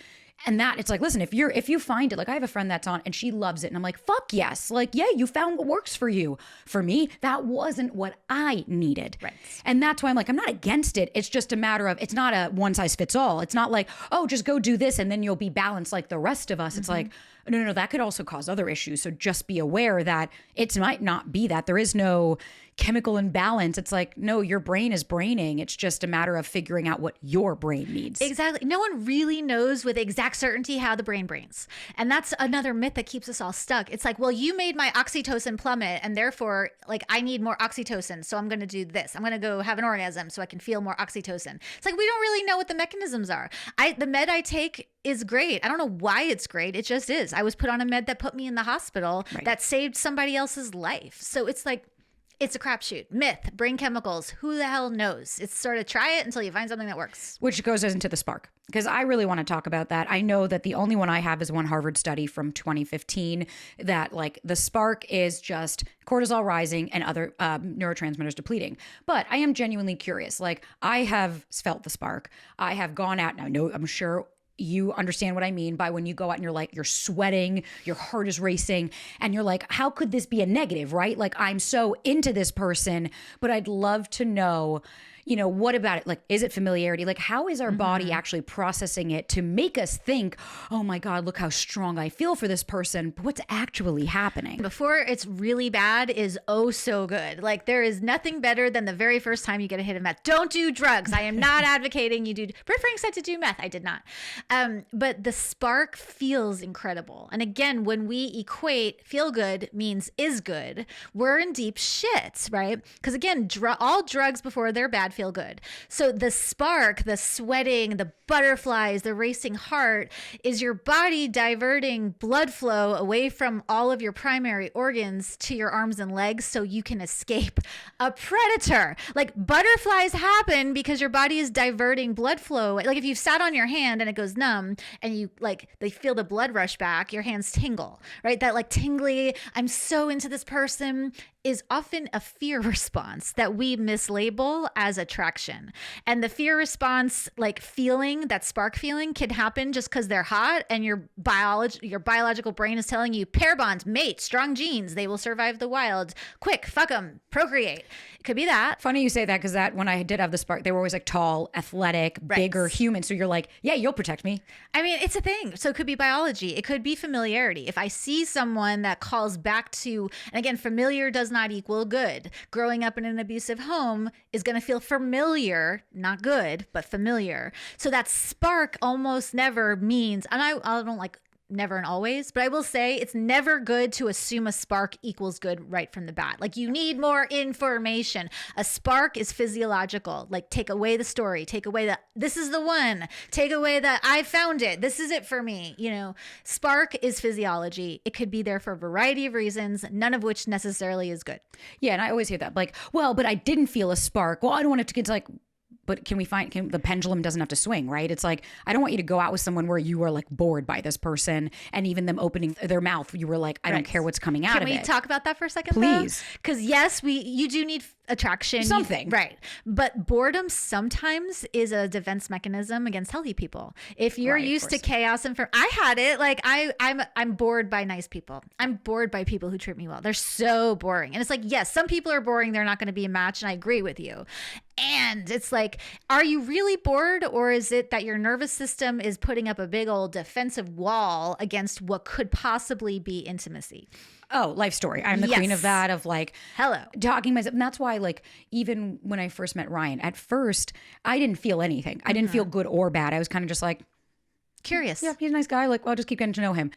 Speaker 1: And that it's like, listen, if you find it, like I have a friend that's on and she loves it. And I'm like, fuck yes. Like, yeah, you found what works for you. For me, that wasn't what I needed.
Speaker 2: Right.
Speaker 1: And that's why I'm like, I'm not against it. It's just a matter of, it's not a one size fits all. It's not like, oh, just go do this and then you'll be balanced like the rest of us. It's like, no, that could also cause other issues. So just be aware that it might not be that. There is no chemical imbalance. It's like, no, your brain is braining. It's just a matter of figuring out what your brain needs.
Speaker 2: Exactly. No one really knows with exact certainty how the brain brains. And that's another myth that keeps us all stuck. It's like, well, you made my oxytocin plummet and therefore like I need more oxytocin. So I'm going to do this. I'm going to go have an orgasm so I can feel more oxytocin. It's like, we don't really know what the mechanisms are. The med I take is great. I don't know why it's great. It just is. I was put on a med that put me in the hospital that saved somebody else's life. So it's like, it's a crapshoot. Myth, brain chemicals, who the hell knows? It's sort of try it until you find something that works.
Speaker 1: Which goes into the spark, because I really want to talk about that. I know that the only one I have is one Harvard study from 2015 that like the spark is just cortisol rising and other neurotransmitters depleting. But I am genuinely curious. Like I have felt the spark. I have gone out now. No, I'm sure you understand what I mean by when you go out and you're like, you're sweating, your heart is racing, and you're like, how could this be a negative, right? Like, I'm so into this person, but I'd love to know, you know, what about it? Like, is it familiarity? Like, how is our body actually processing it to make us think, oh my God, look how strong I feel for this person, but what's actually happening?
Speaker 2: Before it's really bad is oh so good. Like, there is nothing better than the very first time you get a hit of meth. Don't do drugs. I am not advocating you do. Britt Frank said to do meth. I did not. But the spark feels incredible. And again, when we equate feel good means is good, we're in deep shit, right? Because again, all drugs before they're bad feel good. So the spark, the sweating, the butterflies, the racing heart is your body diverting blood flow away from all of your primary organs to your arms and legs so you can escape a predator. Like butterflies happen because your body is diverting blood flow. Like if you've sat on your hand and it goes numb and you like, they feel the blood rush back, your hands tingle, right? That like tingly, I'm so into this person is often a fear response that we mislabel as attraction. And the fear response, like feeling, that spark feeling can happen just because they're hot and your biological brain is telling you pair bond, mate, strong genes, they will survive the wild, quick, fuck them, procreate. It could be that.
Speaker 1: Funny you say that because that when I did have the spark, they were always like tall, athletic, bigger human. So you're like, yeah, you'll protect me.
Speaker 2: I mean, it's a thing. So it could be biology. It could be familiarity. If I see someone that calls back to, and again, familiar does not equal good. Growing up in an abusive home is going to feel familiar, not good, but familiar. So that spark almost never means, and I don't like never and always, but I will say it's never good to assume a spark equals good right from the bat. Like you need more information. A spark is physiological. Like take away the story, take away the, this is the one, take away the, I found it, this is it for me. You know, spark is physiology. It could be there for a variety of reasons, none of which necessarily is good.
Speaker 1: Yeah. And I always hear that like, well, but I didn't feel a spark. Well, I don't want it to get to like, but can the pendulum doesn't have to swing, right? It's like, I don't want you to go out with someone where you are like bored by this person and even them opening their mouth, you were like, I don't care what's coming out of it.
Speaker 2: Can we talk about that for a second?
Speaker 1: Please.
Speaker 2: Because yes, you do need attraction.
Speaker 1: Something.
Speaker 2: Right. But boredom sometimes is a defense mechanism against healthy people. If you're used to chaos and I had it, like I'm bored by nice people. I'm bored by people who treat me well. They're so boring. And it's like, yes, some people are boring. They're not going to be a match. And I agree with you. And it's like, are you really bored, or is it that your nervous system is putting up a big old defensive wall against what could possibly be intimacy?
Speaker 1: Oh, life story. I'm the queen of that, of like,
Speaker 2: hello,
Speaker 1: talking myself. And that's why, like, even when I first met Ryan, at first, I didn't feel anything. I didn't feel good or bad. I was kind of just like,
Speaker 2: curious.
Speaker 1: Yeah, he's a nice guy. Like, well, I'll just keep getting to know him.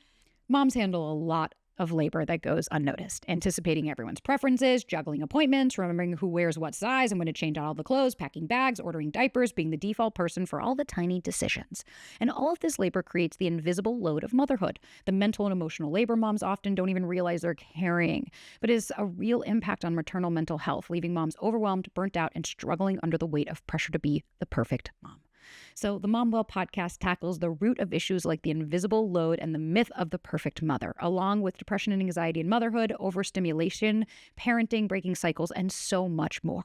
Speaker 1: Moms handle a lot of labor that goes unnoticed. Anticipating everyone's preferences, juggling appointments, remembering who wears what size and when to change out all the clothes, packing bags, ordering diapers, being the default person for all the tiny decisions. And all of this labor creates the invisible load of motherhood, the mental and emotional labor moms often don't even realize they're carrying, but is a real impact on maternal mental health, leaving moms overwhelmed, burnt out, and struggling under the weight of pressure to be the perfect mom. So the Mom Well podcast tackles the root of issues like the invisible load and the myth of the perfect mother, along with depression and anxiety in motherhood, overstimulation, parenting, breaking cycles, and so much more.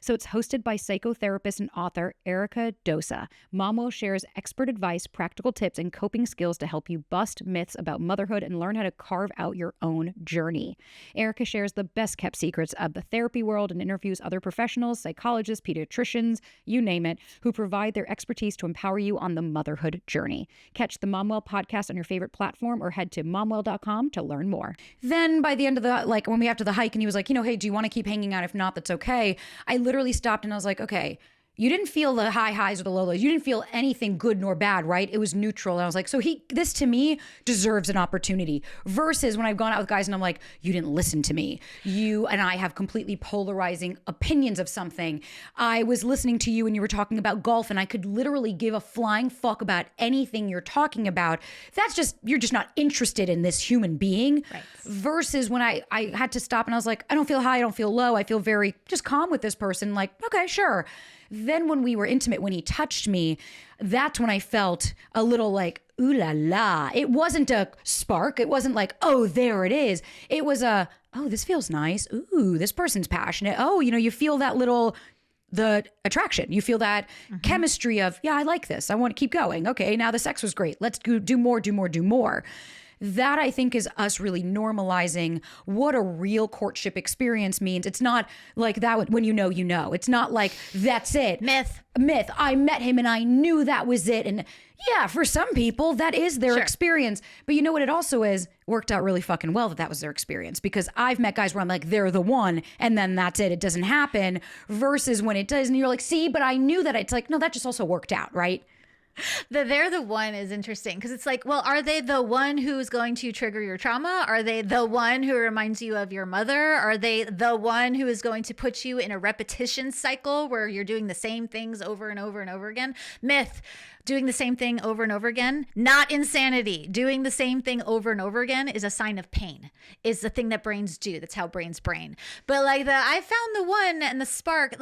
Speaker 1: So it's hosted by psychotherapist and author Erica Dosa. Mom Well shares expert advice, practical tips, and coping skills to help you bust myths about motherhood and learn how to carve out your own journey. Erica shares the best kept secrets of the therapy world and interviews other professionals, psychologists, pediatricians, you name it, who provide their expertise to empower you on the motherhood journey. Catch the Mom Well podcast on your favorite platform or head to momwell.com to learn more. Then by the end of the, when we got to the hike and he was like, hey, do you want to keep hanging out? If not, that's okay. I literally stopped and I was like, okay, you didn't feel the high highs or the low lows. You didn't feel anything good nor bad, right? It was neutral. And I was like, so this to me deserves an opportunity versus when I've gone out with guys and I'm like, you didn't listen to me. You and I have completely polarizing opinions of something. I was listening to you and you were talking about golf and I could literally give a flying fuck about anything you're talking about. You're just not interested in this human being. Right. Versus when I had to stop and I was like, I don't feel high, I don't feel low. I feel very just calm with this person. Like, okay, sure. Then when we were intimate, when he touched me, that's when I felt a little like, ooh la la. It wasn't a spark. It wasn't like, oh, there it is. It was oh, this feels nice. Ooh, this person's passionate. Oh, you feel that the attraction. You feel that chemistry of, yeah, I like this. I want to keep going. Okay, now the sex was great. Let's do more. That I think is us really normalizing what a real courtship experience means. It's not like that when you know. It's not like that's it.
Speaker 2: Myth.
Speaker 1: I met him and I knew that was it. And yeah, for some people that is their experience. But you know what it also is? Worked out really fucking well that was their experience, because I've met guys where I'm like, they're the one and then that's it. It doesn't happen, versus when it does and you're like, see, but I knew that. It's like, no, that just also worked out, right?
Speaker 2: They're the one is interesting because it's like, well, are they the one who's going to trigger your trauma? Are they the one who reminds you of your mother? Are they the one who is going to put you in a repetition cycle where you're doing the same things over and over and over again? Myth. Doing the same thing over and over again, not insanity. Doing the same thing over and over again is a sign of pain, is the thing that brains do. That's how brains brain. But I found the one and the spark,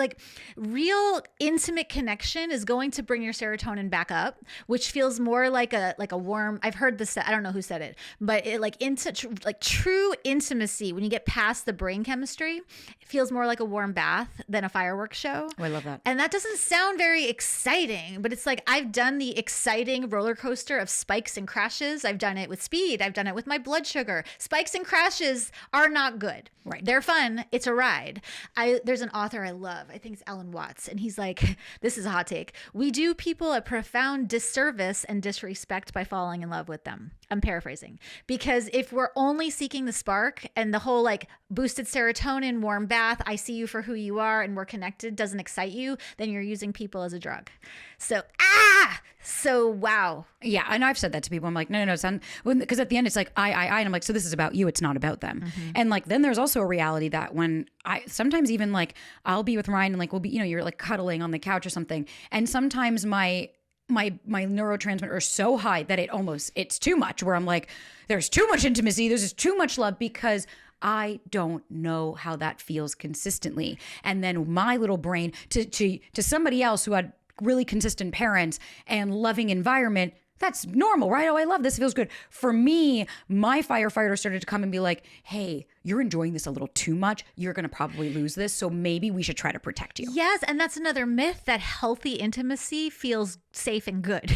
Speaker 2: real intimate connection is going to bring your serotonin back up, which feels more like a warm, I've heard this, I don't know who said it, but it true intimacy, when you get past the brain chemistry, it feels more like a warm bath than a fireworks show.
Speaker 1: Oh, I love that.
Speaker 2: And that doesn't sound very exciting, but it's like, I've done the exciting roller coaster of spikes and crashes. I've done it with speed. I've done it with my blood sugar. Spikes and crashes are not good.
Speaker 1: Right.
Speaker 2: They're fun. It's a ride. There's an author I love. I think it's Alan Watts. And he's like, this is a hot take. We do people a profound disservice and disrespect by falling in love with them. I'm paraphrasing. Because if we're only seeking the spark and the whole boosted serotonin, warm bath, I see you for who you are and we're connected doesn't excite you, then you're using people as a drug. So wow.
Speaker 1: Yeah, and I've said that to people. I'm like, no, son, because at the end it's like I, and I'm like, so this is about you. It's not about them. Mm-hmm. And then there's also a reality that when I sometimes even I'll be with Ryan and we'll be, you're cuddling on the couch or something, and sometimes my neurotransmitter are so high that it's too much, where I'm like, there's too much intimacy, there's just too much love, because I don't know how that feels consistently. And then my little brain to somebody else who had really consistent parents and loving environment, that's normal, right? Oh, I love this. It feels good. For me, my firefighter started to come and be like, hey, you're enjoying this a little too much. You're going to probably lose this. So maybe we should try to protect you.
Speaker 2: Yes. And that's another myth, that healthy intimacy feels safe and good.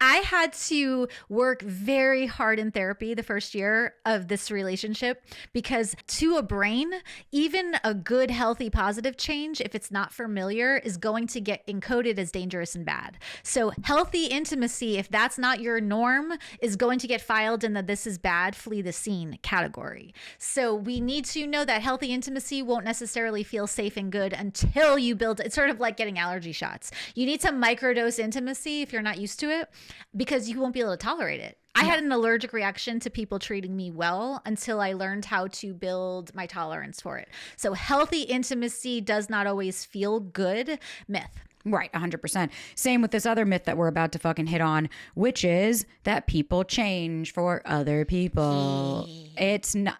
Speaker 2: I had to work very hard in therapy the first year of this relationship, because to a brain, even a good, healthy, positive change, if it's not familiar, is going to get encoded as dangerous and bad. So healthy intimacy, if that's not your norm, is going to get filed in the this is bad, flee the scene category. So we need to know that healthy intimacy won't necessarily feel safe and good until you build. It's sort of like getting allergy shots. You need to microdose intimacy if you're not used to it, because you won't be able to tolerate it. I had an allergic reaction to people treating me well until I learned how to build my tolerance for it. So healthy intimacy does not always feel good. Myth.
Speaker 1: Right, 100%. Same with this other myth that we're about to fucking hit on, which is that people change for other people. It's not.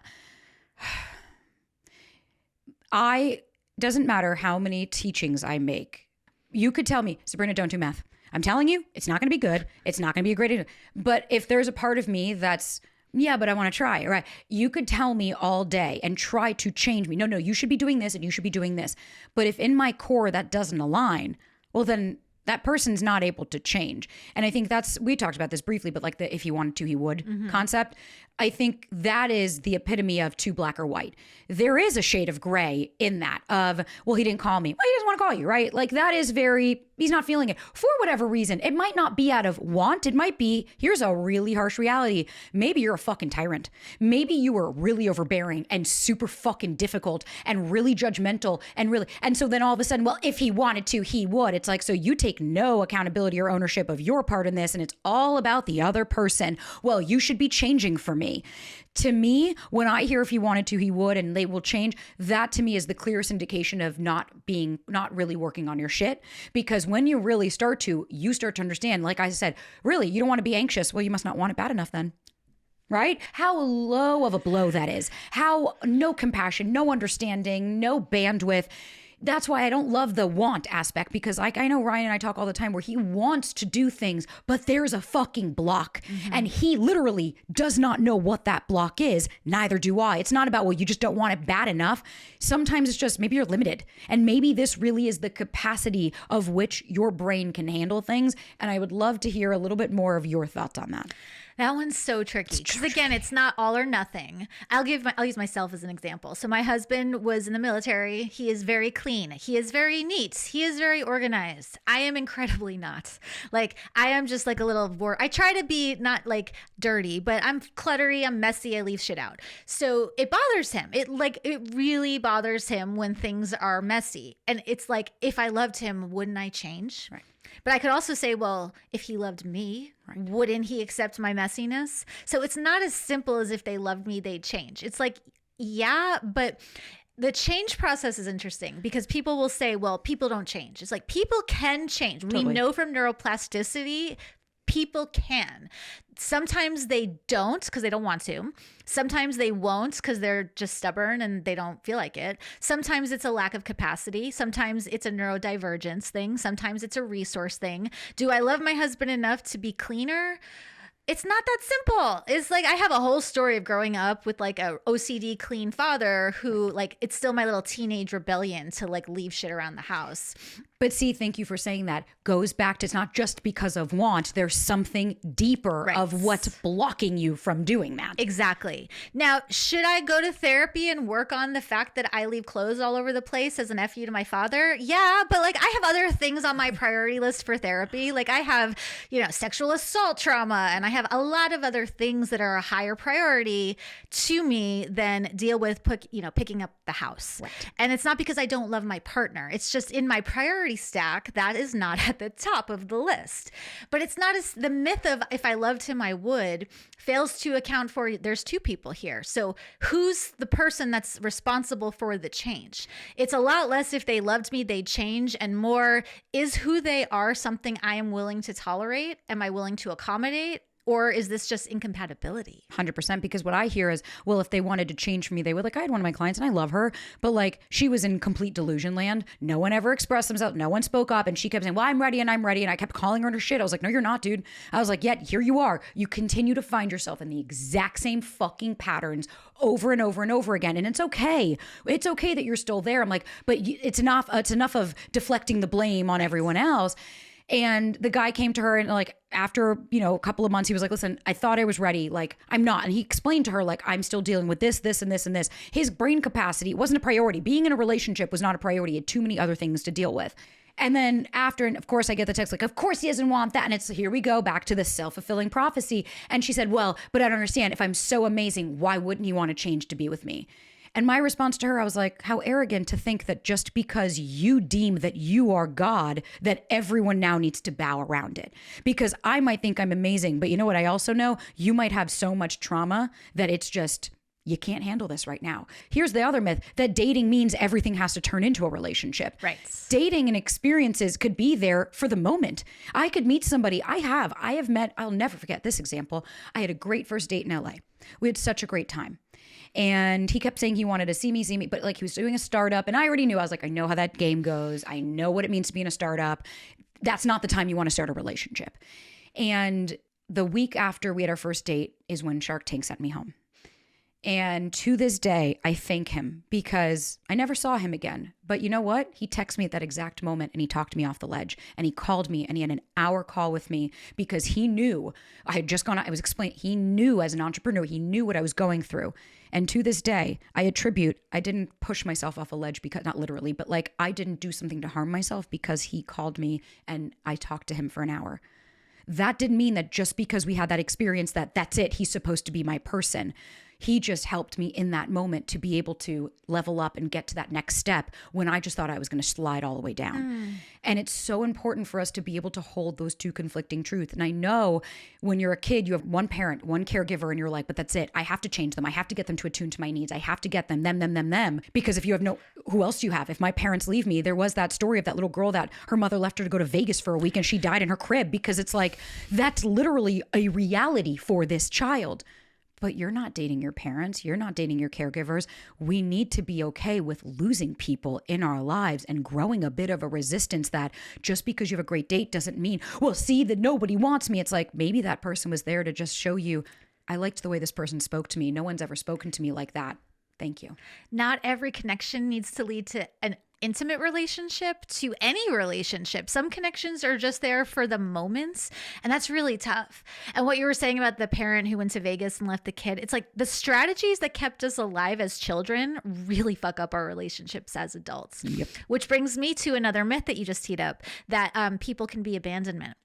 Speaker 1: Doesn't matter how many teachings I make. You could tell me, Sabrina, don't do math. I'm telling you, it's not going to be good. It's not going to be a great idea. But if there's a part of me that's, yeah, but I want to try, right? You could tell me all day and try to change me. No, you should be doing this and you should be doing this. But if in my core that doesn't align, well, then that person's not able to change. And I think we talked about this briefly, but like the if he wanted to, he would concept. I think that is the epitome of too black or white. There is a shade of gray in that of, well, he didn't call me. Well, he doesn't want to call you, right? Like that is he's not feeling it for whatever reason. It might not be out of want. It might be, here's a really harsh reality. Maybe you're a fucking tyrant. Maybe you were really overbearing and super fucking difficult and really judgmental and so then all of a sudden, well, if he wanted to, he would. It's like, so you take no accountability or ownership of your part in this and it's all about the other person. Well, you should be changing for me. To me, when I hear if he wanted to, he would, and they will change, that to me is the clearest indication of not really working on your shit. Because when you really start to understand, like I said, really, you don't want to be anxious. Well, you must not want it bad enough then. Right? How low of a blow that is. How no compassion, no understanding, no bandwidth. That's why I don't love the want aspect, because like I know Ryan and I talk all the time where he wants to do things, but there's a fucking block and he literally does not know what that block is. Neither do I. It's not about, well, you just don't want it bad enough. Sometimes it's just maybe you're limited and maybe this really is the capacity of which your brain can handle things. And I would love to hear a little bit more of your thoughts on that.
Speaker 2: That one's so tricky because again, it's not all or nothing. I'll use myself as an example. So my husband was in the military. He is very clean. He is very neat. He is very organized. I am incredibly not. Like I am just like a little I try to be not like dirty, but I'm cluttery. I'm messy. I leave shit out. So it bothers him. It really bothers him when things are messy. And it's like, if I loved him, wouldn't I change?
Speaker 1: Right.
Speaker 2: But I could also say, well, if he loved me, wouldn't he accept my messiness? So it's not as simple as if they loved me, they'd change. It's like, yeah, but the change process is interesting because people will say, well, people don't change. It's like people can change. Totally. We know from neuroplasticity, people can. Sometimes they don't because they don't want to. Sometimes they won't because they're just stubborn and they don't feel like it. Sometimes it's a lack of capacity. Sometimes it's a neurodivergence thing. Sometimes it's a resource thing. Do I love my husband enough to be cleaner? It's not that simple. It's like I have a whole story of growing up with like a OCD clean father who like it's still my little teenage rebellion to like leave shit around the house.
Speaker 1: But see, thank you for saying that. Goes back to it's not just because of want. There's something deeper of what's blocking you from doing that.
Speaker 2: Exactly. Now, should I go to therapy and work on the fact that I leave clothes all over the place as an FU to my father? Yeah, but like I have other things on my priority list for therapy. Like I have, sexual assault trauma, and I have a lot of other things that are a higher priority to me than deal with picking up the house. Right. And it's not because I don't love my partner. It's just in my priority stack, that is not at the top of the list. But it's not as the myth of if I loved him, I would fails to account for there's two people here. So who's the person that's responsible for the change? It's a lot less if they loved me, they'd change, and more is who they are something I am willing to tolerate? Am I willing to accommodate? Or is this just incompatibility?
Speaker 1: 100%. Because what I hear is, well, if they wanted to change for me, they would. Like I had one of my clients and I love her, but like she was in complete delusion land. No one ever expressed themselves. No one spoke up. And she kept saying, well, I'm ready. And I kept calling her on her shit. I was like, no, you're not, dude. I was like, yet here you are. You continue to find yourself in the exact same fucking patterns over and over and over again. And it's okay. It's okay that you're still there. I'm like, but it's enough of deflecting the blame on everyone else. And the guy came to her and like after, a couple of months, he was like, listen, I thought I was ready. Like, I'm not. And he explained to her, like, I'm still dealing with this, this, and this, and this. His brain capacity wasn't a priority. Being in a relationship was not a priority. He had too many other things to deal with. And then after, and of course I get the text like, of course he doesn't want that. And it's here we go back to the self-fulfilling prophecy. And she said, well, but I don't understand. If I'm so amazing, why wouldn't he want to change to be with me? And my response to her, I was like, how arrogant to think that just because you deem that you are God, that everyone now needs to bow around it. Because I might think I'm amazing, but you know what I also know? You might have so much trauma that it's just, you can't handle this right now. Here's the other myth, that dating means everything has to turn into a relationship.
Speaker 2: Right.
Speaker 1: Dating and experiences could be there for the moment. I could meet somebody. I have met, I'll never forget this example. I had a great first date in LA. We had such a great time. And he kept saying he wanted to see me, but like he was doing a startup. And I already knew, I was like, I know how that game goes. I know what it means to be in a startup. That's not the time you want to start a relationship. And the week after we had our first date is when Shark Tank sent me home. And to this day, I thank him because I never saw him again. But you know what? He texted me at that exact moment and he talked me off the ledge and he called me and he had an hour call with me because he knew I had just gone out. I was explaining, he knew as an entrepreneur, he knew what I was going through. And to this day, I didn't push myself off a ledge because, not literally, but like I didn't do something to harm myself because he called me and I talked to him for an hour. That didn't mean that just because we had that experience that that's it, he's supposed to be my person. He just helped me in that moment to be able to level up and get to that next step when I just thought I was going to slide all the way down. And it's so important for us to be able to hold those two conflicting truths. And I know when you're a kid, you have one parent, one caregiver, and you're like, but that's it. I have to change them. I have to get them to attune to my needs. I have to get them. Because if you have who else do you have? If my parents leave me, there was that story of that little girl that her mother left her to go to Vegas for a week and she died in her crib because it's like, that's literally a reality for this child. But you're not dating your parents. You're not dating your caregivers. We need to be okay with losing people in our lives and growing a bit of a resistance that just because you have a great date doesn't mean, well, see that nobody wants me. It's like maybe that person was there to just show you, I liked the way this person spoke to me. No one's ever spoken to me like that. Thank you.
Speaker 2: Not every connection needs to lead to an intimate relationship, to any relationship. Some connections are just there for the moments, and that's really tough. And what you were saying about the parent who went to Vegas and left the kid, it's like the strategies that kept us alive as children really fuck up our relationships as adults.
Speaker 1: Yep.
Speaker 2: Which brings me to another myth that you just teed up, that people can be abandonment.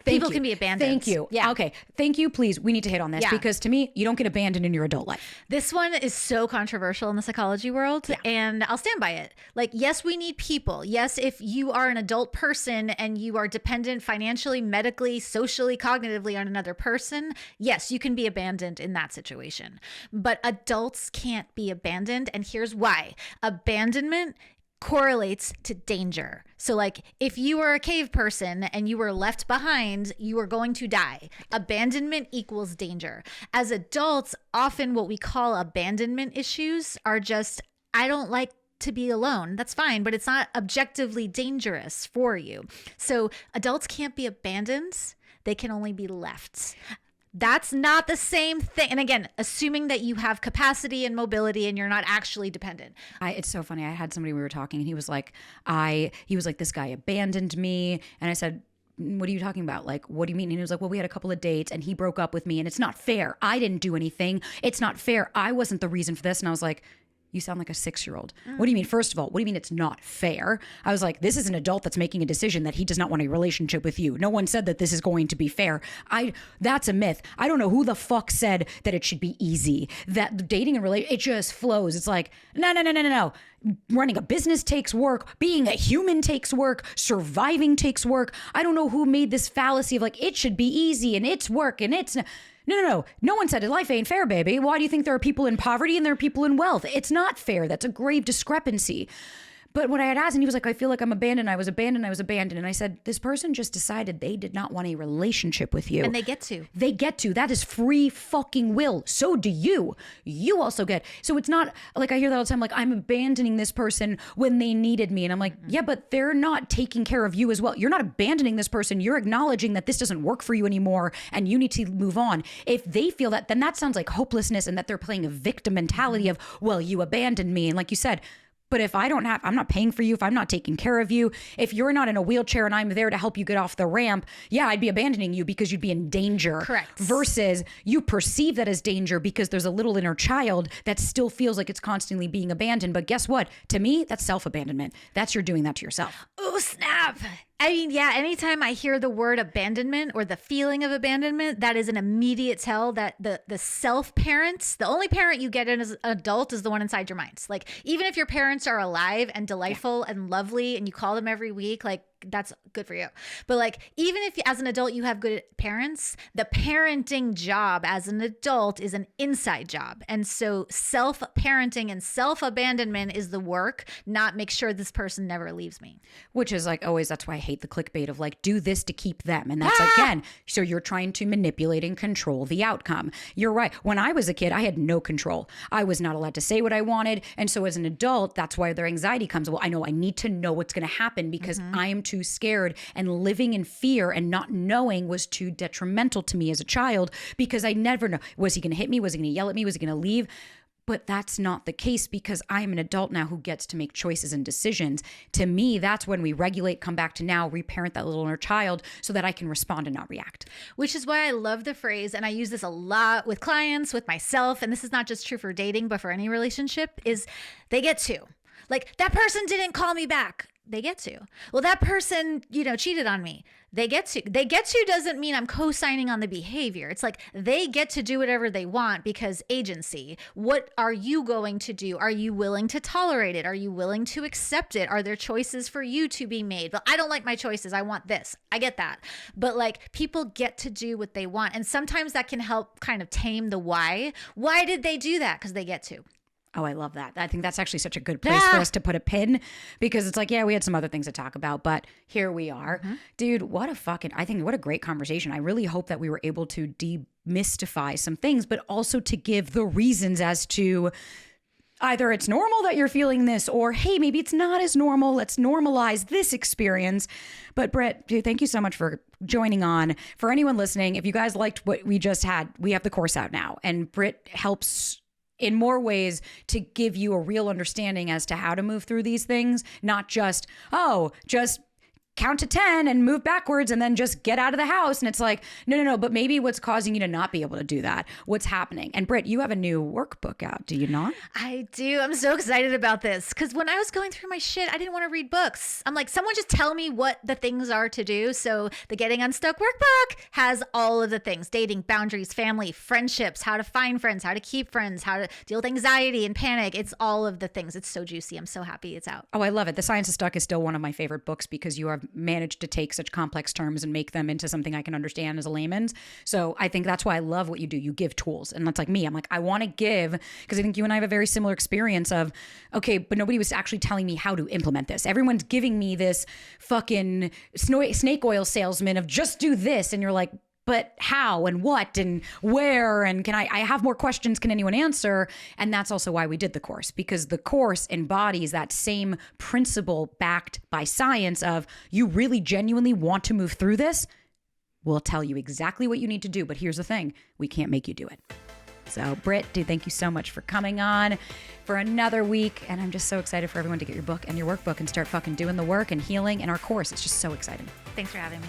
Speaker 1: People
Speaker 2: can be abandoned.
Speaker 1: Thank you.
Speaker 2: Yeah.
Speaker 1: Okay. Thank you. Please. We need to hit on this because to me, you don't get abandoned in your adult life.
Speaker 2: This one is so controversial in the psychology world, and I'll stand by it. Like, yes, we need people. Yes, if you are an adult person and you are dependent financially, medically, socially, cognitively on another person, yes, you can be abandoned in that situation. But adults can't be abandoned, and here's why. Abandonment correlates to danger. So like if you are a cave person and you were left behind, you are going to die. Abandonment equals danger. As adults, often what we call abandonment issues are just, I don't like to be alone. That's fine, but it's not objectively dangerous for you. So adults can't be abandoned. They can only be left. That's not the same thing. And again, assuming that you have capacity and mobility and you're not actually dependent.
Speaker 1: It's so funny. I had somebody, we were talking and he was like, this guy abandoned me. And I said, what are you talking about? Like, what do you mean? And he was like, well, we had a couple of dates and he broke up with me and it's not fair. I didn't do anything. It's not fair. I wasn't the reason for this. And I was like, you sound like a 6-year-old. What do you mean? First of all, what do you mean it's not fair? I was like, this is an adult that's making a decision that he does not want a relationship with you. No one said that this is going to be fair. That's a myth. I don't know who the fuck said that it should be easy, that dating and it just flows. It's like, no. Running a business takes work. Being a human takes work. Surviving takes work. I don't know who made this fallacy of like, it should be easy and it's work and it's... No. No one said it. Life ain't fair, baby. Why do you think there are people in poverty and there are people in wealth? It's not fair. That's a grave discrepancy. But when I had asked, and he was like, I feel like I'm abandoned. I was abandoned. And I said, this person just decided they did not want a relationship with you.
Speaker 2: And they get to.
Speaker 1: That is free fucking will. So do you. You also get. So it's not like I hear that all the time, like I'm abandoning this person when they needed me. And I'm like, yeah, but they're not taking care of you as well. You're not abandoning this person. You're acknowledging that this doesn't work for you anymore and you need to move on. If they feel that, then that sounds like hopelessness and that they're playing a victim mentality of, well, you abandoned me. And like you said, but if I'm not paying for you, if I'm not taking care of you, if you're not in a wheelchair and I'm there to help you get off the ramp, yeah, I'd be abandoning you because you'd be in danger.
Speaker 2: Correct.
Speaker 1: Versus you perceive that as danger because there's a little inner child that still feels like it's constantly being abandoned. But guess what? To me, that's self-abandonment. That's you're doing that to yourself.
Speaker 2: Oh, snap. I mean, yeah, anytime I hear the word abandonment or the feeling of abandonment, that is an immediate tell that the self parents, the only parent you get in as an adult is the one inside your minds. Like, even if your parents are alive and delightful and lovely and you call them every week, like, that's good for you. But like, even if as an adult you have good parents, the parenting job as an adult is an inside job. And so self-parenting and self-abandonment is the work, not make sure this person never leaves me.
Speaker 1: Which is like always, that's why I hate the clickbait of like, do this to keep them. And that's again, so you're trying to manipulate and control the outcome. You're right. When I was a kid, I had no control. I was not allowed to say what I wanted. And so as an adult, that's why their anxiety comes. Well, I know I need to know what's going to happen because I am too scared, and living in fear and not knowing was too detrimental to me as a child because I never know. Was he going to hit me? Was he going to yell at me? Was he going to leave? But that's not the case because I'm an adult now who gets to make choices and decisions. To me, that's when we regulate, come back to now, reparent that little inner child so that I can respond and not react.
Speaker 2: Which is why I love the phrase, and I use this a lot with clients, with myself, and this is not just true for dating, but for any relationship, is they get to. Like, that person didn't call me back. They get to. Well, that person, cheated on me. They get to. They get to doesn't mean I'm co-signing on the behavior. It's like they get to do whatever they want because agency. What are you going to do? Are you willing to tolerate it? Are you willing to accept it? Are there choices for you to be made? Well, I don't like my choices. I want this. I get that. But like, people get to do what they want. And sometimes that can help kind of tame the why. Why did they do that? Because they get to.
Speaker 1: Oh, I love that. I think that's actually such a good place for us to put a pin because it's like, yeah, we had some other things to talk about, but here we are. Dude, what a great conversation. I really hope that we were able to demystify some things, but also to give the reasons as to either it's normal that you're feeling this or, hey, maybe it's not as normal. Let's normalize this experience. But Britt, dude, thank you so much for joining on. For anyone listening, if you guys liked what we just had, we have the course out now, and Britt helps in more ways to give you a real understanding as to how to move through these things, not just count to 10 and move backwards and then just get out of the house. And it's like, no, but maybe what's causing you to not be able to do that? What's happening? And Britt, you have a new workbook out, do you not?
Speaker 2: I do. I'm so excited about this because when I was going through my shit, I didn't want to read books. I'm like, someone just tell me what the things are to do. So the Getting Unstuck workbook has all of the things: dating, boundaries, family, friendships, how to find friends, how to keep friends, how to deal with anxiety and panic. It's all of the things. It's so juicy. I'm so happy it's out.
Speaker 1: Oh, I love it. The Science of Stuck is still one of my favorite books because you have managed to take such complex terms and make them into something I can understand as a layman's. So I think that's why I love what you do. You give tools. And that's like me. I'm like, I want to give, because I think you and I have a very similar experience of, okay, but nobody was actually telling me how to implement this. Everyone's giving me this fucking snake oil salesman of just do this. And you're like, but how and what and where, and can I have more questions? Can anyone answer? And that's also why we did the course, because the course embodies that same principle backed by science of you really genuinely want to move through this. We'll tell you exactly what you need to do. But here's the thing. We can't make you do it. So Britt, dude, thank you so much for coming on for another week. And I'm just so excited for everyone to get your book and your workbook and start fucking doing the work and healing in our course. It's just so exciting.
Speaker 2: Thanks for having me.